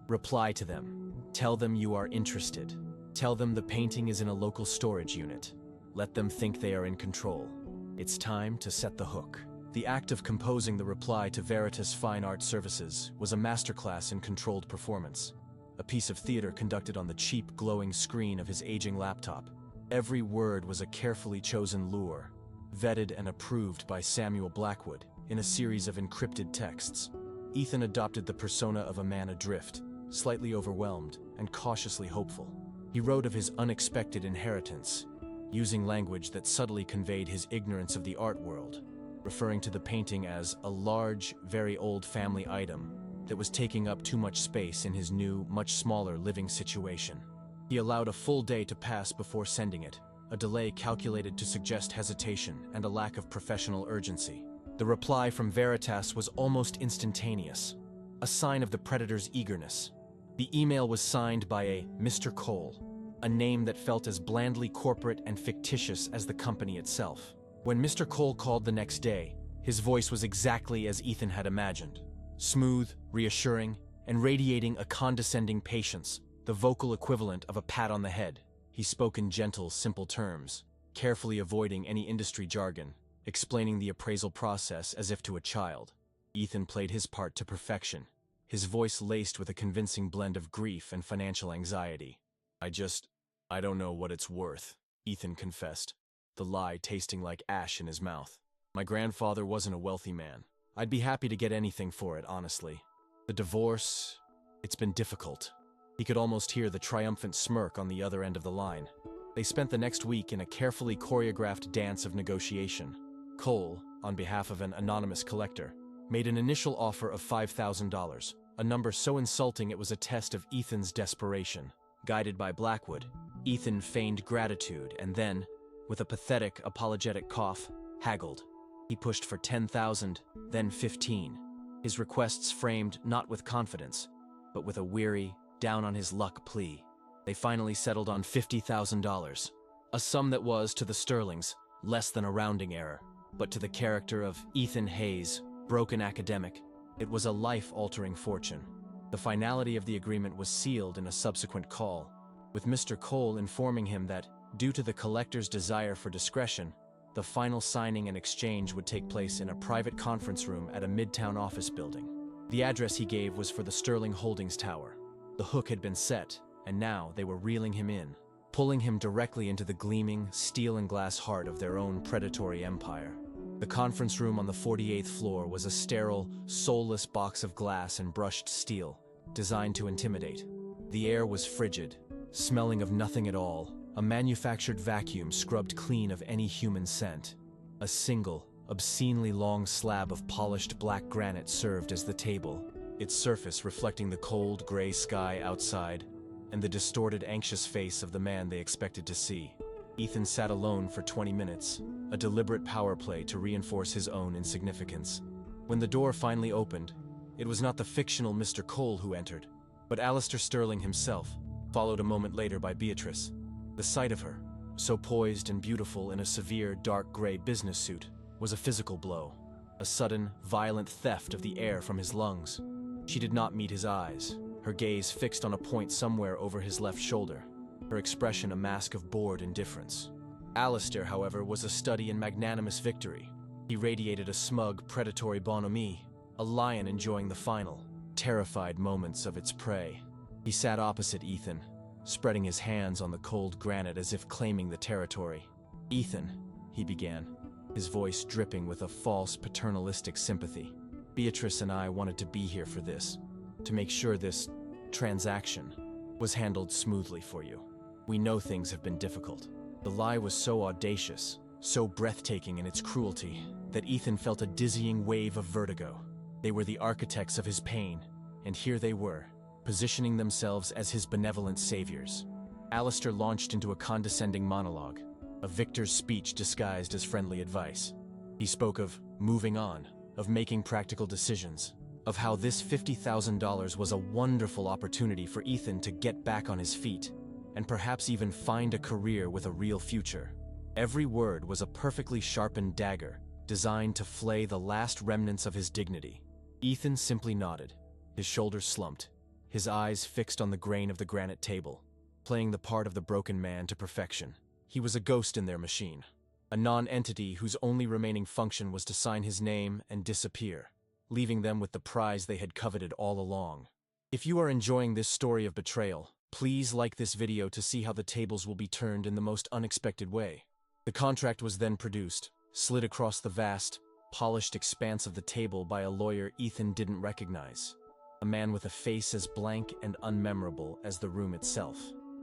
Reply to them. Tell them you are interested. Tell them the painting is in a local storage unit. Let them think they are in control. It's time to set the hook. The act of composing the reply to Beatrice Fine Art Services was a masterclass in controlled performance. A piece of theater conducted on the cheap, glowing screen of his aging laptop. Every word was a carefully chosen lure, vetted and approved by Samuel Blackwood in a series of encrypted texts. Ethan adopted the persona of a man adrift, slightly overwhelmed and cautiously hopeful. He wrote of his unexpected inheritance, using language that subtly conveyed his ignorance of the art world, referring to the painting as a large, very old family item that was taking up too much space in his new, much smaller living situation. He allowed a full day to pass before sending it, a delay calculated to suggest hesitation and a lack of professional urgency. The reply from Beatrice was almost instantaneous, a sign of the predator's eagerness. The email was signed by a Mr. Cole, a name that felt as blandly corporate and fictitious as the company itself. When Mr. Cole called the next day, his voice was exactly as Ethan had imagined. Smooth, reassuring, and radiating a condescending patience, the vocal equivalent of a pat on the head. He spoke in gentle, simple terms, carefully avoiding any industry jargon, explaining the appraisal process as if to a child. Ethan played his part to perfection, his voice laced with a convincing blend of grief and financial anxiety. I don't know what it's worth, Ethan confessed, the lie tasting like ash in his mouth. My grandfather wasn't a wealthy man. I'd be happy to get anything for it, honestly. The divorce, it's been difficult. He could almost hear the triumphant smirk on the other end of the line. They spent the next week in a carefully choreographed dance of negotiation. Cole, on behalf of an anonymous collector, made an initial offer of $5,000, a number so insulting it was a test of Ethan's desperation. Guided by Blackwood, Ethan feigned gratitude and then, with a pathetic, apologetic cough, haggled. He pushed for $10,000, then $15,000, his requests framed not with confidence, but with a weary, down-on-his-luck plea. They finally settled on $50,000, a sum that was, to the Sterlings, less than a rounding error. But to the character of Ethan Hayes, broken academic, it was a life-altering fortune. The finality of the agreement was sealed in a subsequent call, with Mr. Cole informing him that, due to the collector's desire for discretion, the final signing and exchange would take place in a private conference room at a midtown office building. The address he gave was for the Sterling Holdings Tower. The hook had been set, and now they were reeling him in, pulling him directly into the gleaming, steel and glass heart of their own predatory empire. The conference room on the 48th floor was a sterile, soulless box of glass and brushed steel, designed to intimidate. The air was frigid, smelling of nothing at all, a manufactured vacuum scrubbed clean of any human scent. A single, obscenely long slab of polished black granite served as the table, its surface reflecting the cold, gray sky outside and the distorted, anxious face of the man they expected to see. Ethan sat alone for 20 minutes, a deliberate power play to reinforce his own insignificance. When the door finally opened, it was not the fictional Mr. Cole who entered, but Alistair Sterling himself, followed a moment later by Beatrice. The sight of her, so poised and beautiful in a severe dark gray business suit, was a physical blow, a sudden, violent theft of the air from his lungs. She did not meet his eyes, her gaze fixed on a point somewhere over his left shoulder, her expression a mask of bored indifference. Alistair, however, was a study in magnanimous victory. He radiated a smug, predatory bonhomie, a lion enjoying the final, terrified moments of its prey. He sat opposite Ethan, spreading his hands on the cold granite as if claiming the territory. "Ethan," he began, his voice dripping with a false paternalistic sympathy. "Beatrice and I wanted to be here for this, to make sure this transaction was handled smoothly for you. We know things have been difficult." The lie was so audacious, so breathtaking in its cruelty, that Ethan felt a dizzying wave of vertigo. They were the architects of his pain, and here they were, positioning themselves as his benevolent saviors. Alistair launched into a condescending monologue, a victor's speech disguised as friendly advice. He spoke of moving on, of making practical decisions, of how this $50,000 was a wonderful opportunity for Ethan to get back on his feet, and perhaps even find a career with a real future. Every word was a perfectly sharpened dagger, designed to flay the last remnants of his dignity. Ethan simply nodded, his shoulders slumped, his eyes fixed on the grain of the granite table, playing the part of the broken man to perfection. He was a ghost in their machine, a non-entity whose only remaining function was to sign his name and disappear, leaving them with the prize they had coveted all along. If you are enjoying this story of betrayal, please like this video to see how the tables will be turned in the most unexpected way. The contract was then produced, slid across the vast, polished expanse of the table by a lawyer Ethan didn't recognize, a man with a face as blank and unmemorable as the room itself.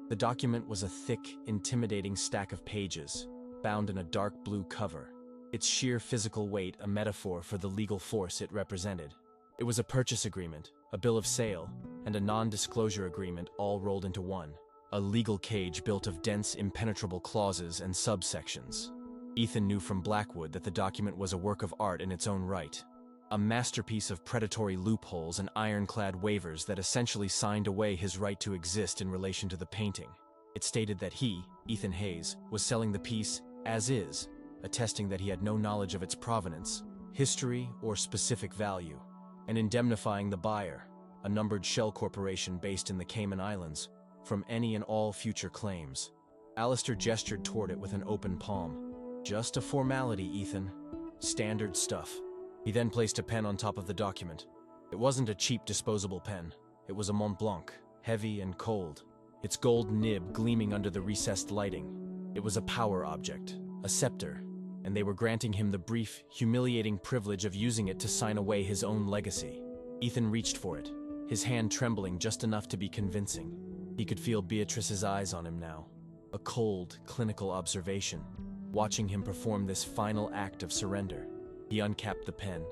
The document was a thick, intimidating stack of pages, bound in a dark blue cover, its sheer physical weight a metaphor for the legal force it represented. It was a purchase agreement, a bill of sale, and a non-disclosure agreement all rolled into one, a legal cage built of dense, impenetrable clauses and subsections. Ethan knew from Blackwood that the document was a work of art in its own right, a masterpiece of predatory loopholes and ironclad waivers that essentially signed away his right to exist in relation to the painting. It stated that he, Ethan Hayes, was selling the piece as is, attesting that he had no knowledge of its provenance, history, or specific value, and indemnifying the buyer, a numbered shell corporation based in the Cayman Islands, from any and all future claims. Alistair gestured toward it with an open palm. Just a formality, Ethan. Standard stuff. He then placed a pen on top of the document. It wasn't a cheap disposable pen. It was a Mont Blanc, heavy and cold, its gold nib gleaming under the recessed lighting. It was a power object, a scepter, and they were granting him the brief, humiliating privilege of using it to sign away his own legacy. Ethan reached for it, his hand trembling just enough to be convincing. He could feel Beatrice's eyes on him now, a cold, clinical observation, watching him perform this final act of surrender. He uncapped the pen,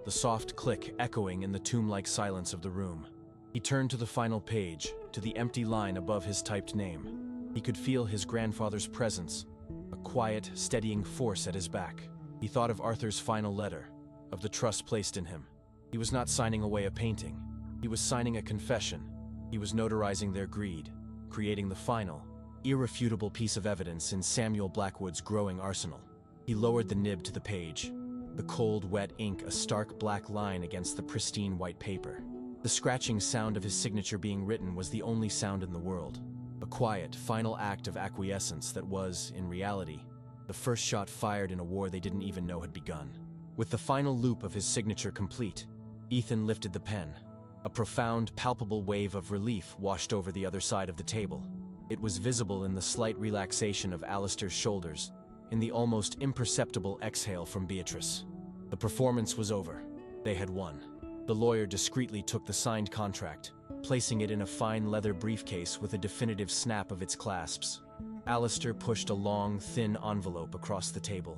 the soft click echoing in the tomb-like silence of the room. He turned to the final page, to the empty line above his typed name. He could feel his grandfather's presence, a quiet, steadying force at his back. He thought of Arthur's final letter, of the trust placed in him. He was not signing away a painting. He was signing a confession. He was notarizing their greed, creating the final, irrefutable piece of evidence in Samuel Blackwood's growing arsenal. He lowered the nib to the page, the cold, wet ink a stark black line against the pristine white paper. The scratching sound of his signature being written was the only sound in the world, a quiet, final act of acquiescence that was, in reality, the first shot fired in a war they didn't even know had begun. With the final loop of his signature complete, Ethan lifted the pen. A profound, palpable wave of relief washed over the other side of the table. It was visible in the slight relaxation of Alistair's shoulders, in the almost imperceptible exhale from Beatrice. The performance was over. They had won. The lawyer discreetly took the signed contract, placing it in a fine leather briefcase with a definitive snap of its clasps. Alistair pushed a long, thin envelope across the table.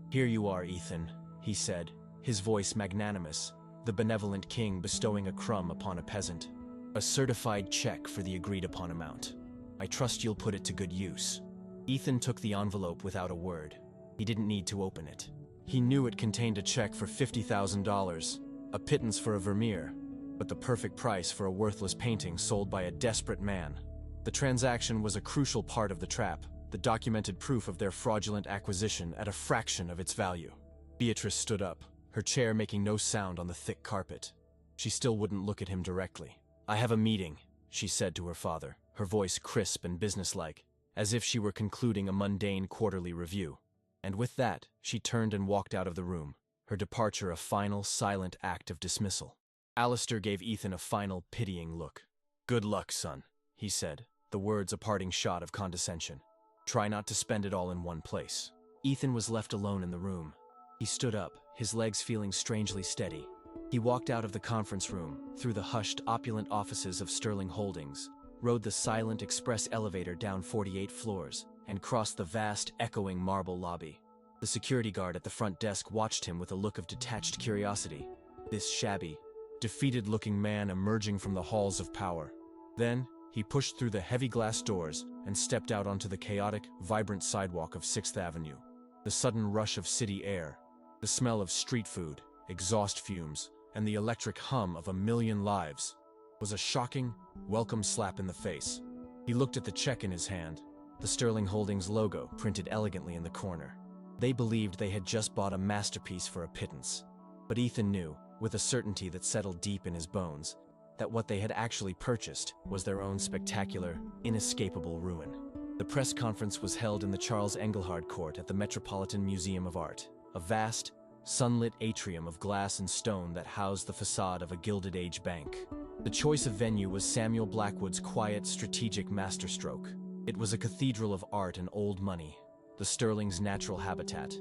"Here you are, Ethan," he said, his voice magnanimous, the benevolent king bestowing a crumb upon a peasant. "A certified check for the agreed-upon amount. I trust you'll put it to good use." Ethan took the envelope without a word. He didn't need to open it. He knew it contained a check for $50,000, a pittance for a Vermeer, but the perfect price for a worthless painting sold by a desperate man. The transaction was a crucial part of the trap, the documented proof of their fraudulent acquisition at a fraction of its value. Beatrice stood up, her chair making no sound on the thick carpet. She still wouldn't look at him directly. "I have a meeting," she said to her father, her voice crisp and businesslike, as if she were concluding a mundane quarterly review. And with that, she turned and walked out of the room, her departure a final, silent act of dismissal. Alistair gave Ethan a final, pitying look. "Good luck, son," he said, the words a parting shot of condescension. "Try not to spend it all in one place." Ethan was left alone in the room. He stood up, his legs feeling strangely steady. He walked out of the conference room, through the hushed, opulent offices of Sterling Holdings, rode the silent express elevator down 48 floors, and crossed the vast, echoing marble lobby. The security guard at the front desk watched him with a look of detached curiosity. This shabby, defeated-looking man emerging from the halls of power. Then, he pushed through the heavy glass doors and stepped out onto the chaotic, vibrant sidewalk of 6th Avenue. The sudden rush of city air, the smell of street food, exhaust fumes, and the electric hum of a million lives was a shocking, welcome slap in the face. He looked at the check in his hand, the Sterling Holdings logo printed elegantly in the corner. They believed they had just bought a masterpiece for a pittance. But Ethan knew, with a certainty that settled deep in his bones, that what they had actually purchased was their own spectacular, inescapable ruin. The press conference was held in the Charles Engelhard Court at the Metropolitan Museum of Art, a vast, sunlit atrium of glass and stone that housed the facade of a Gilded Age bank. The choice of venue was Samuel Blackwood's quiet, strategic masterstroke. It was a cathedral of art and old money, the Sterling's natural habitat,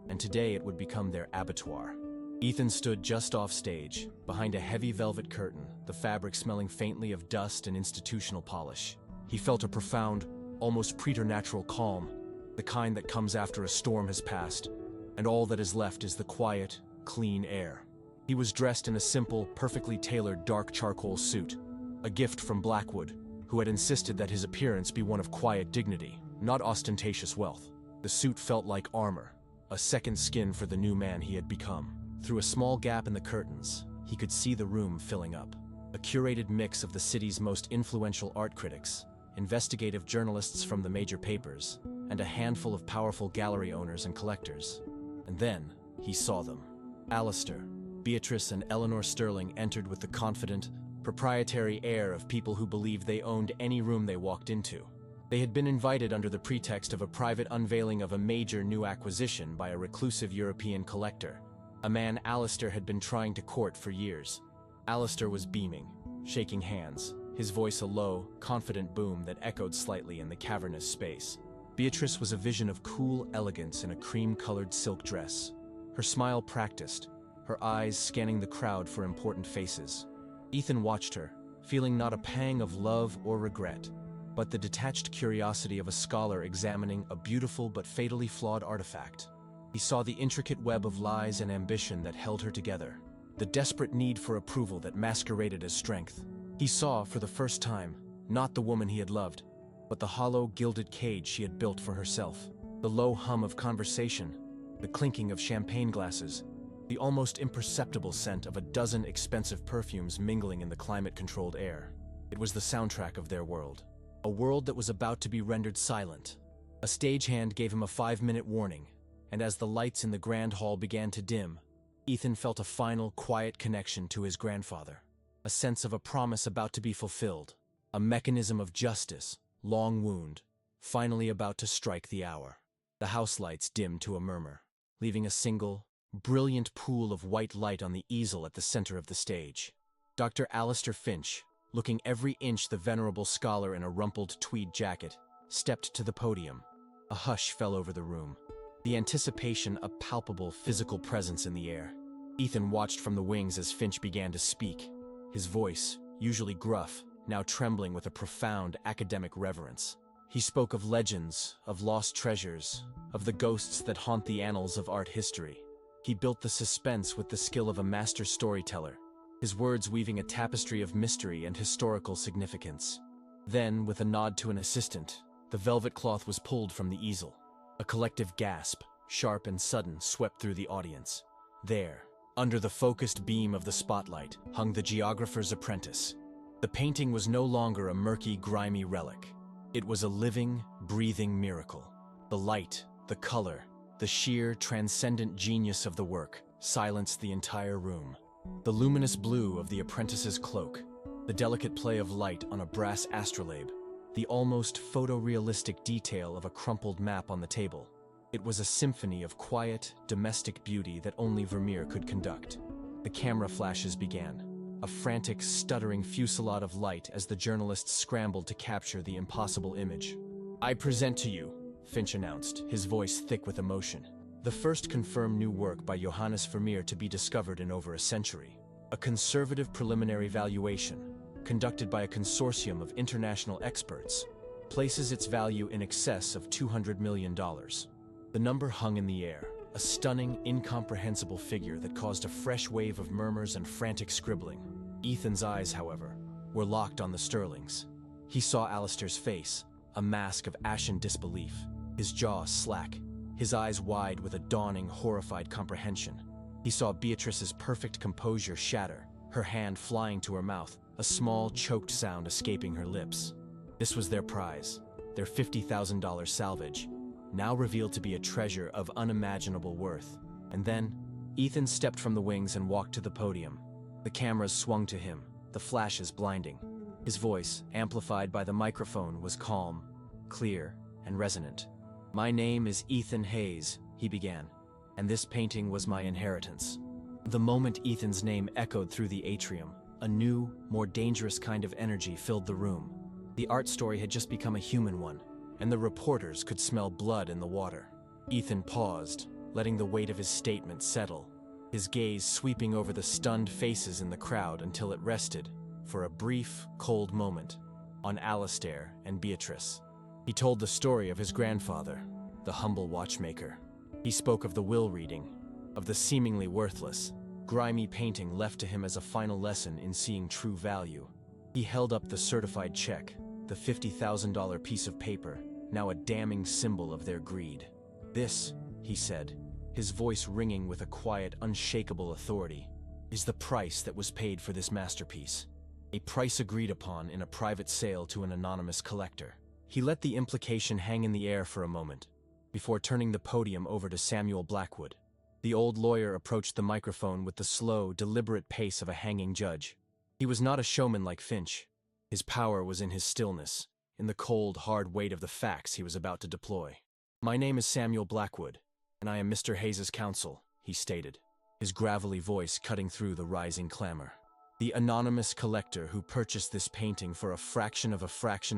and today it would become their abattoir. Ethan stood just off stage, behind a heavy velvet curtain, the fabric smelling faintly of dust and institutional polish. He felt a profound, almost preternatural calm, the kind that comes after a storm has passed, and all that is left is the quiet, clean air. He was dressed in a simple, perfectly tailored dark charcoal suit, a gift from Blackwood, who had insisted that his appearance be one of quiet dignity, not ostentatious wealth. The suit felt like armor, a second skin for the new man he had become. Through a small gap in the curtains, he could see the room filling up. A curated mix of the city's most influential art critics, investigative journalists from the major papers, and a handful of powerful gallery owners and collectors. And then, he saw them. Alistair, Beatrice, and Eleanor Sterling entered with the confident, proprietary air of people who believed they owned any room they walked into. They had been invited under the pretext of a private unveiling of a major new acquisition by a reclusive European collector, a man Alistair had been trying to court for years. Alistair was beaming, shaking hands, his voice a low, confident boom that echoed slightly in the cavernous space. Beatrice was a vision of cool elegance in a cream-colored silk dress, her smile practiced, her eyes scanning the crowd for important faces. Ethan watched her, feeling not a pang of love or regret, but the detached curiosity of a scholar examining a beautiful but fatally flawed artifact. He saw the intricate web of lies and ambition that held her together, the desperate need for approval that masqueraded as strength. He saw, for the first time, not the woman he had loved, but the hollow, gilded cage she had built for herself. The low hum of conversation, the clinking of champagne glasses, the almost imperceptible scent of a dozen expensive perfumes mingling in the climate-controlled air. It was the soundtrack of their world. A world that was about to be rendered silent. A stagehand gave him a 5-minute warning, and as the lights in the grand hall began to dim, Ethan felt a final, quiet connection to his grandfather. A sense of a promise about to be fulfilled. A mechanism of justice, long wound, finally about to strike the hour. The house lights dimmed to a murmur, leaving a single, brilliant pool of white light on the easel at the center of the stage. Dr. Alistair Finch, looking every inch the venerable scholar in a rumpled tweed jacket, stepped to the podium. A hush fell over the room, the anticipation a palpable physical presence in the air. Ethan watched from the wings as Finch began to speak, his voice, usually gruff, now trembling with a profound academic reverence. He spoke of legends, of lost treasures, of the ghosts that haunt the annals of art history. He built the suspense with the skill of a master storyteller, his words weaving a tapestry of mystery and historical significance. Then, with a nod to an assistant, the velvet cloth was pulled from the easel. A collective gasp, sharp and sudden, swept through the audience. There, under the focused beam of the spotlight, hung the geographer's apprentice. The painting was no longer a murky, grimy relic. It was a living, breathing miracle. The light, the color, the sheer, transcendent genius of the work silenced the entire room. The luminous blue of the apprentice's cloak, the delicate play of light on a brass astrolabe, the almost photorealistic detail of a crumpled map on the table. It was a symphony of quiet, domestic beauty that only Vermeer could conduct. The camera flashes began, a frantic, stuttering fusillade of light as the journalists scrambled to capture the impossible image. "I present to you," Finch announced, his voice thick with emotion, "the first confirmed new work by Johannes Vermeer to be discovered in over a century. A conservative preliminary valuation, conducted by a consortium of international experts, places its value in excess of $200 million. The number hung in the air, a stunning, incomprehensible figure that caused a fresh wave of murmurs and frantic scribbling. Ethan's eyes, however, were locked on the Sterlings. He saw Alistair's face, a mask of ashen disbelief, his jaw slack, his eyes wide with a dawning, horrified comprehension. He saw Beatrice's perfect composure shatter, her hand flying to her mouth, a small, choked sound escaping her lips. This was their prize, their $50,000 salvage, now revealed to be a treasure of unimaginable worth. And then, Ethan stepped from the wings and walked to the podium. The cameras swung to him, the flashes blinding. His voice, amplified by the microphone, was calm, clear, and resonant. "My name is Ethan Hayes," he began, "and this painting was my inheritance." The moment Ethan's name echoed through the atrium, a new, more dangerous kind of energy filled the room. The art story had just become a human one, and the reporters could smell blood in the water. Ethan paused, letting the weight of his statement settle, his gaze sweeping over the stunned faces in the crowd until it rested, for a brief, cold moment, on Alistair and Beatrice. He told the story of his grandfather, the humble watchmaker. He spoke of the will reading, of the seemingly worthless, grimy painting left to him as a final lesson in seeing true value. He held up the certified check, the $50,000 piece of paper, now a damning symbol of their greed. "This," he said, his voice ringing with a quiet, unshakable authority, "is the price that was paid for this masterpiece. A price agreed upon in a private sale to an anonymous collector." He let the implication hang in the air for a moment, before turning the podium over to Samuel Blackwood. The old lawyer approached the microphone with the slow, deliberate pace of a hanging judge. He was not a showman like Finch. His power was in his stillness, in the cold, hard weight of the facts he was about to deploy. "My name is Samuel Blackwood, and I am Mr. Hayes's counsel," he stated, his gravelly voice cutting through the rising clamor. "The anonymous collector who purchased this painting for a fraction of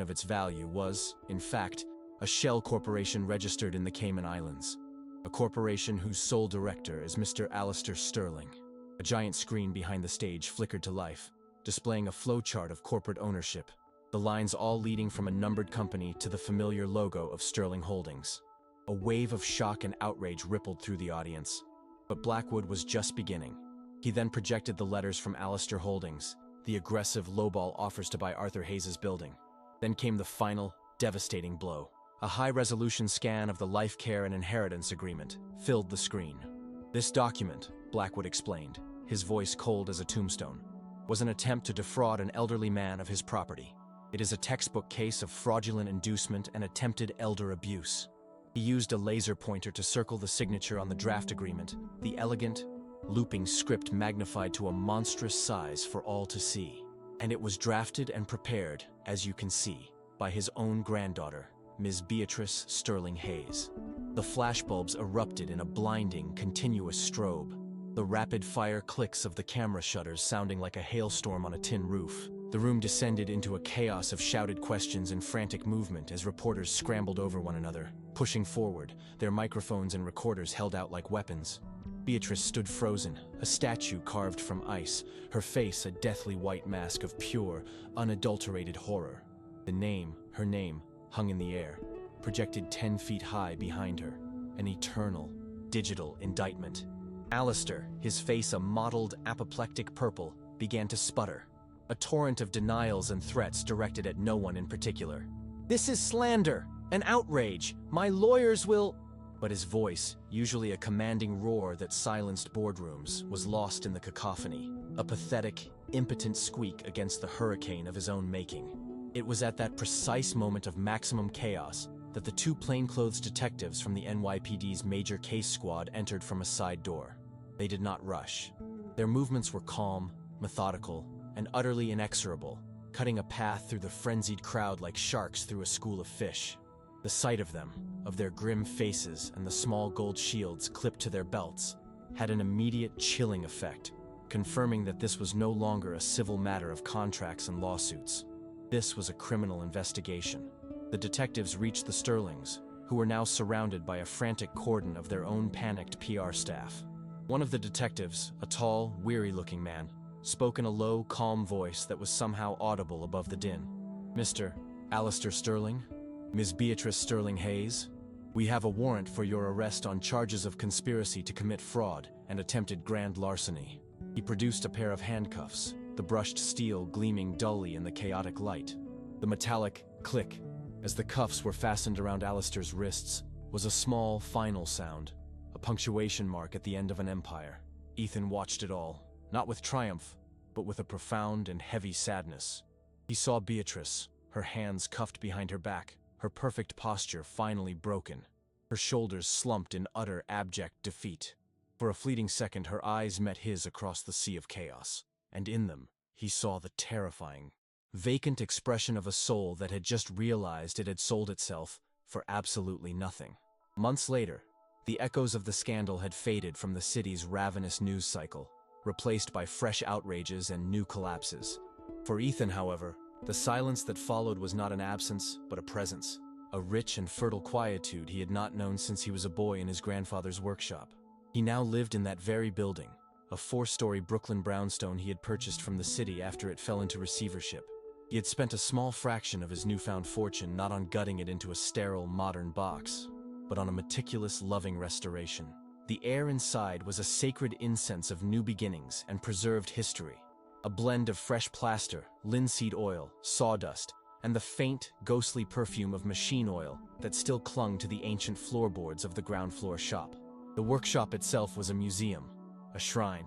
its value was, in fact, a shell corporation registered in the Cayman Islands. A corporation whose sole director is Mr. Alistair Sterling." A giant screen behind the stage flickered to life, displaying a flowchart of corporate ownership, the lines all leading from a numbered company to the familiar logo of Sterling Holdings. A wave of shock and outrage rippled through the audience, but Blackwood was just beginning. He then projected the letters from Alistair Holdings, the aggressive lowball offers to buy Arthur Hayes's building. Then came the final, devastating blow. A high-resolution scan of the life care and inheritance agreement filled the screen. "This document," Blackwood explained, his voice cold as a tombstone, "was an attempt to defraud an elderly man of his property. It is a textbook case of fraudulent inducement and attempted elder abuse." He used a laser pointer to circle the signature on the draft agreement, the elegant, looping script magnified to a monstrous size for all to see. And it was drafted and prepared, as you can see, by his own granddaughter, Ms. Beatrice Sterling Hayes. The flashbulbs erupted in a blinding, continuous strobe, the rapid-fire clicks of the camera shutters sounding like a hailstorm on a tin roof. The room descended into a chaos of shouted questions and frantic movement as reporters scrambled over one another, pushing forward, their microphones and recorders held out like weapons. Beatrice stood frozen, a statue carved from ice, her face a deathly white mask of pure, unadulterated horror. Her name, hung in the air, projected 10 feet high behind her, an eternal, digital indictment. Alistair, his face a mottled, apoplectic purple, began to sputter, a torrent of denials and threats directed at no one in particular. "This is slander, an outrage, my lawyers will—" But his voice, usually a commanding roar that silenced boardrooms, was lost in the cacophony, a pathetic, impotent squeak against the hurricane of his own making. It was at that precise moment of maximum chaos that the two plainclothes detectives from the NYPD's major case squad entered from a side door. They did not rush. Their movements were calm, methodical, and utterly inexorable, cutting a path through the frenzied crowd like sharks through a school of fish. The sight of them, of their grim faces and the small gold shields clipped to their belts, had an immediate chilling effect, confirming that this was no longer a civil matter of contracts and lawsuits. This was a criminal investigation. The detectives reached the Sterlings, who were now surrounded by a frantic cordon of their own panicked PR staff. One of the detectives, a tall, weary-looking man, spoke in a low, calm voice that was somehow audible above the din. "Mr. Alistair Sterling? Ms. Beatrice Sterling Hayes? We have a warrant for your arrest on charges of conspiracy to commit fraud and attempted grand larceny." He produced a pair of handcuffs, the brushed steel gleaming dully in the chaotic light. The metallic click, as the cuffs were fastened around Alistair's wrists, was a small, final sound, a punctuation mark at the end of an empire. Ethan watched it all, not with triumph, but with a profound and heavy sadness. He saw Beatrice, her hands cuffed behind her back, her perfect posture finally broken. Her shoulders slumped in utter, abject defeat. For a fleeting second, her eyes met his across the sea of chaos, and in them, he saw the terrifying, vacant expression of a soul that had just realized it had sold itself for absolutely nothing. Months later, the echoes of the scandal had faded from the city's ravenous news cycle, replaced by fresh outrages and new collapses. For Ethan, however, the silence that followed was not an absence, but a presence, a rich and fertile quietude he had not known since he was a boy in his grandfather's workshop. He now lived in that very building, a 4-story Brooklyn brownstone he had purchased from the city after it fell into receivership. He had spent a small fraction of his newfound fortune not on gutting it into a sterile, modern box, but on a meticulous, loving restoration. The air inside was a sacred incense of new beginnings and preserved history, a blend of fresh plaster, linseed oil, sawdust, and the faint, ghostly perfume of machine oil that still clung to the ancient floorboards of the ground floor shop. The workshop itself was a museum, a shrine.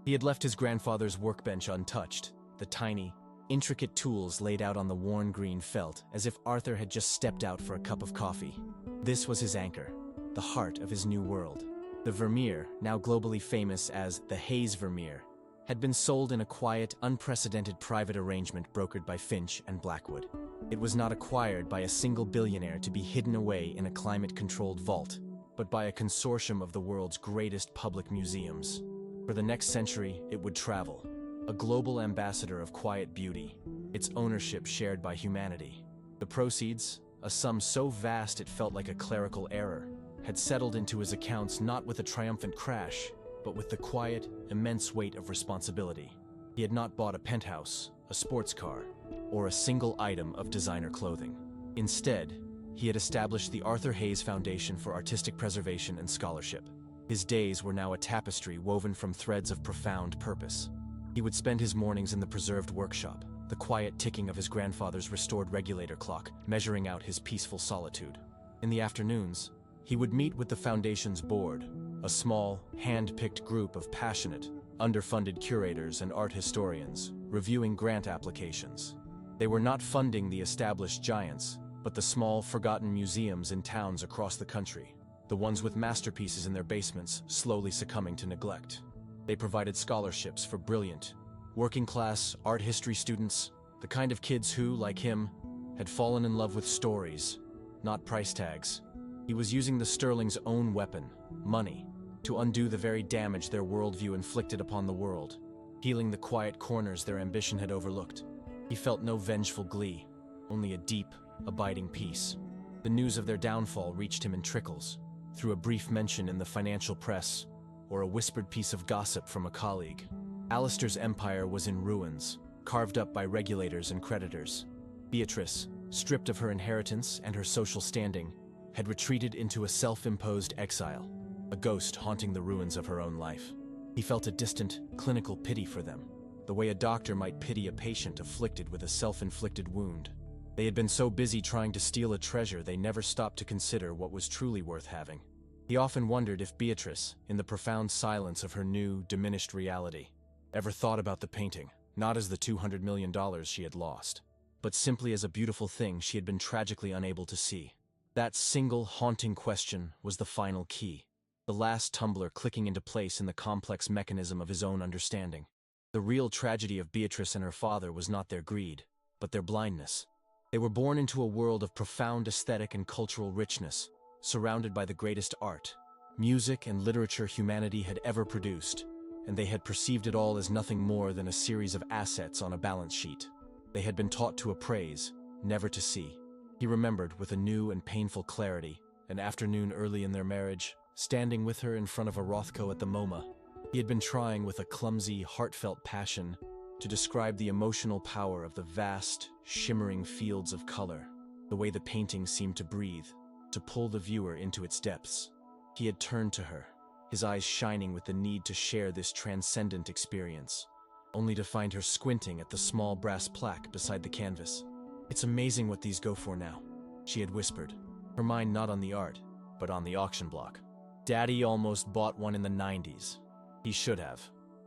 He had left his grandfather's workbench untouched, the tiny, intricate tools laid out on the worn green felt as if Arthur had just stepped out for a cup of coffee. This was his anchor, the heart of his new world. The Vermeer, now globally famous as the Hayes Vermeer, had been sold in a quiet, unprecedented private arrangement brokered by Finch and Blackwood. It was not acquired by a single billionaire to be hidden away in a climate-controlled vault, but by a consortium of the world's greatest public museums. For the next century, it would travel, a global ambassador of quiet beauty, its ownership shared by humanity. The proceeds, a sum so vast it felt like a clerical error, had settled into his accounts not with a triumphant crash, but with the quiet, immense weight of responsibility. He had not bought a penthouse, a sports car, or a single item of designer clothing. Instead, he had established the Arthur Hayes Foundation for Artistic Preservation and Scholarship. His days were now a tapestry woven from threads of profound purpose. He would spend his mornings in the preserved workshop, the quiet ticking of his grandfather's restored regulator clock measuring out his peaceful solitude. In the afternoons, he would meet with the Foundation's board, a small, hand-picked group of passionate, underfunded curators and art historians, reviewing grant applications. They were not funding the established giants, but the small, forgotten museums in towns across the country, the ones with masterpieces in their basements slowly succumbing to neglect. They provided scholarships for brilliant, working-class art history students, the kind of kids who, like him, had fallen in love with stories, not price tags. He was using the Sterling's own weapon, money, to undo the very damage their worldview inflicted upon the world, healing the quiet corners their ambition had overlooked. He felt no vengeful glee, only a deep, abiding peace. The news of their downfall reached him in trickles, through a brief mention in the financial press, or a whispered piece of gossip from a colleague. Alistair's empire was in ruins, carved up by regulators and creditors. Beatrice, stripped of her inheritance and her social standing, had retreated into a self-imposed exile, a ghost haunting the ruins of her own life. He felt a distant, clinical pity for them, the way a doctor might pity a patient afflicted with a self-inflicted wound. They had been so busy trying to steal a treasure they never stopped to consider what was truly worth having. He often wondered if Beatrice, in the profound silence of her new, diminished reality, ever thought about the painting, not as the $200 million she had lost, but simply as a beautiful thing she had been tragically unable to see. That single, haunting question was the final key, the last tumbler clicking into place in the complex mechanism of his own understanding. The real tragedy of Beatrice and her father was not their greed, but their blindness. They were born into a world of profound aesthetic and cultural richness, surrounded by the greatest art, music, and literature humanity had ever produced, and they had perceived it all as nothing more than a series of assets on a balance sheet. They had been taught to appraise, never to see. He remembered with a new and painful clarity an afternoon early in their marriage, standing with her in front of a Rothko at the MoMA. He had been trying with a clumsy, heartfelt passion to describe the emotional power of the vast, shimmering fields of color, the way the painting seemed to breathe, to pull the viewer into its depths. He had turned to her, his eyes shining with the need to share this transcendent experience, only to find her squinting at the small brass plaque beside the canvas. "It's amazing what these go for now," she had whispered, her mind not on the art, but on the auction block. Daddy almost bought one in the 90s. He should have.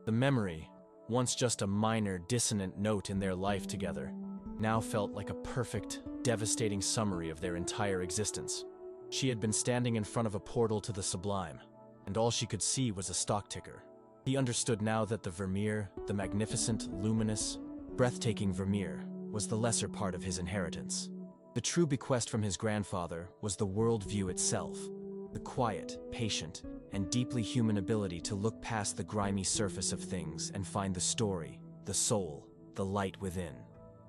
The memory, once just a minor, dissonant note in their life together, now felt like a perfect, devastating summary of their entire existence. She had been standing in front of a portal to the sublime, and all she could see was a stock ticker. He understood now that the Vermeer, the magnificent, luminous, breathtaking Vermeer, was the lesser part of his inheritance. The true bequest from his grandfather was the worldview itself, the quiet, patient, and deeply human ability to look past the grimy surface of things and find the story, the soul, the light within.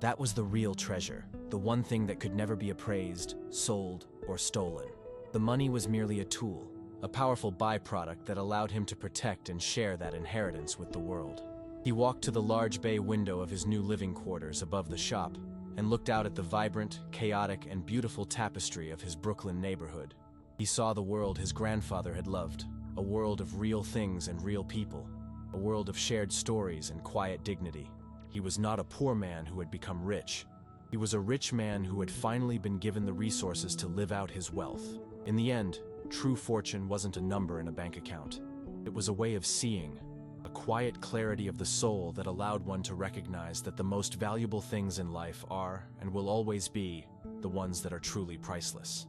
That was the real treasure, the one thing that could never be appraised, sold, or stolen. The money was merely a tool, a powerful byproduct that allowed him to protect and share that inheritance with the world. He walked to the large bay window of his new living quarters above the shop and looked out at the vibrant, chaotic, and beautiful tapestry of his Brooklyn neighborhood. He saw the world his grandfather had loved, a world of real things and real people, a world of shared stories and quiet dignity. He was not a poor man who had become rich. He was a rich man who had finally been given the resources to live out his wealth. In the end, true fortune wasn't a number in a bank account. It was a way of seeing, a quiet clarity of the soul that allowed one to recognize that the most valuable things in life are, and will always be, the ones that are truly priceless.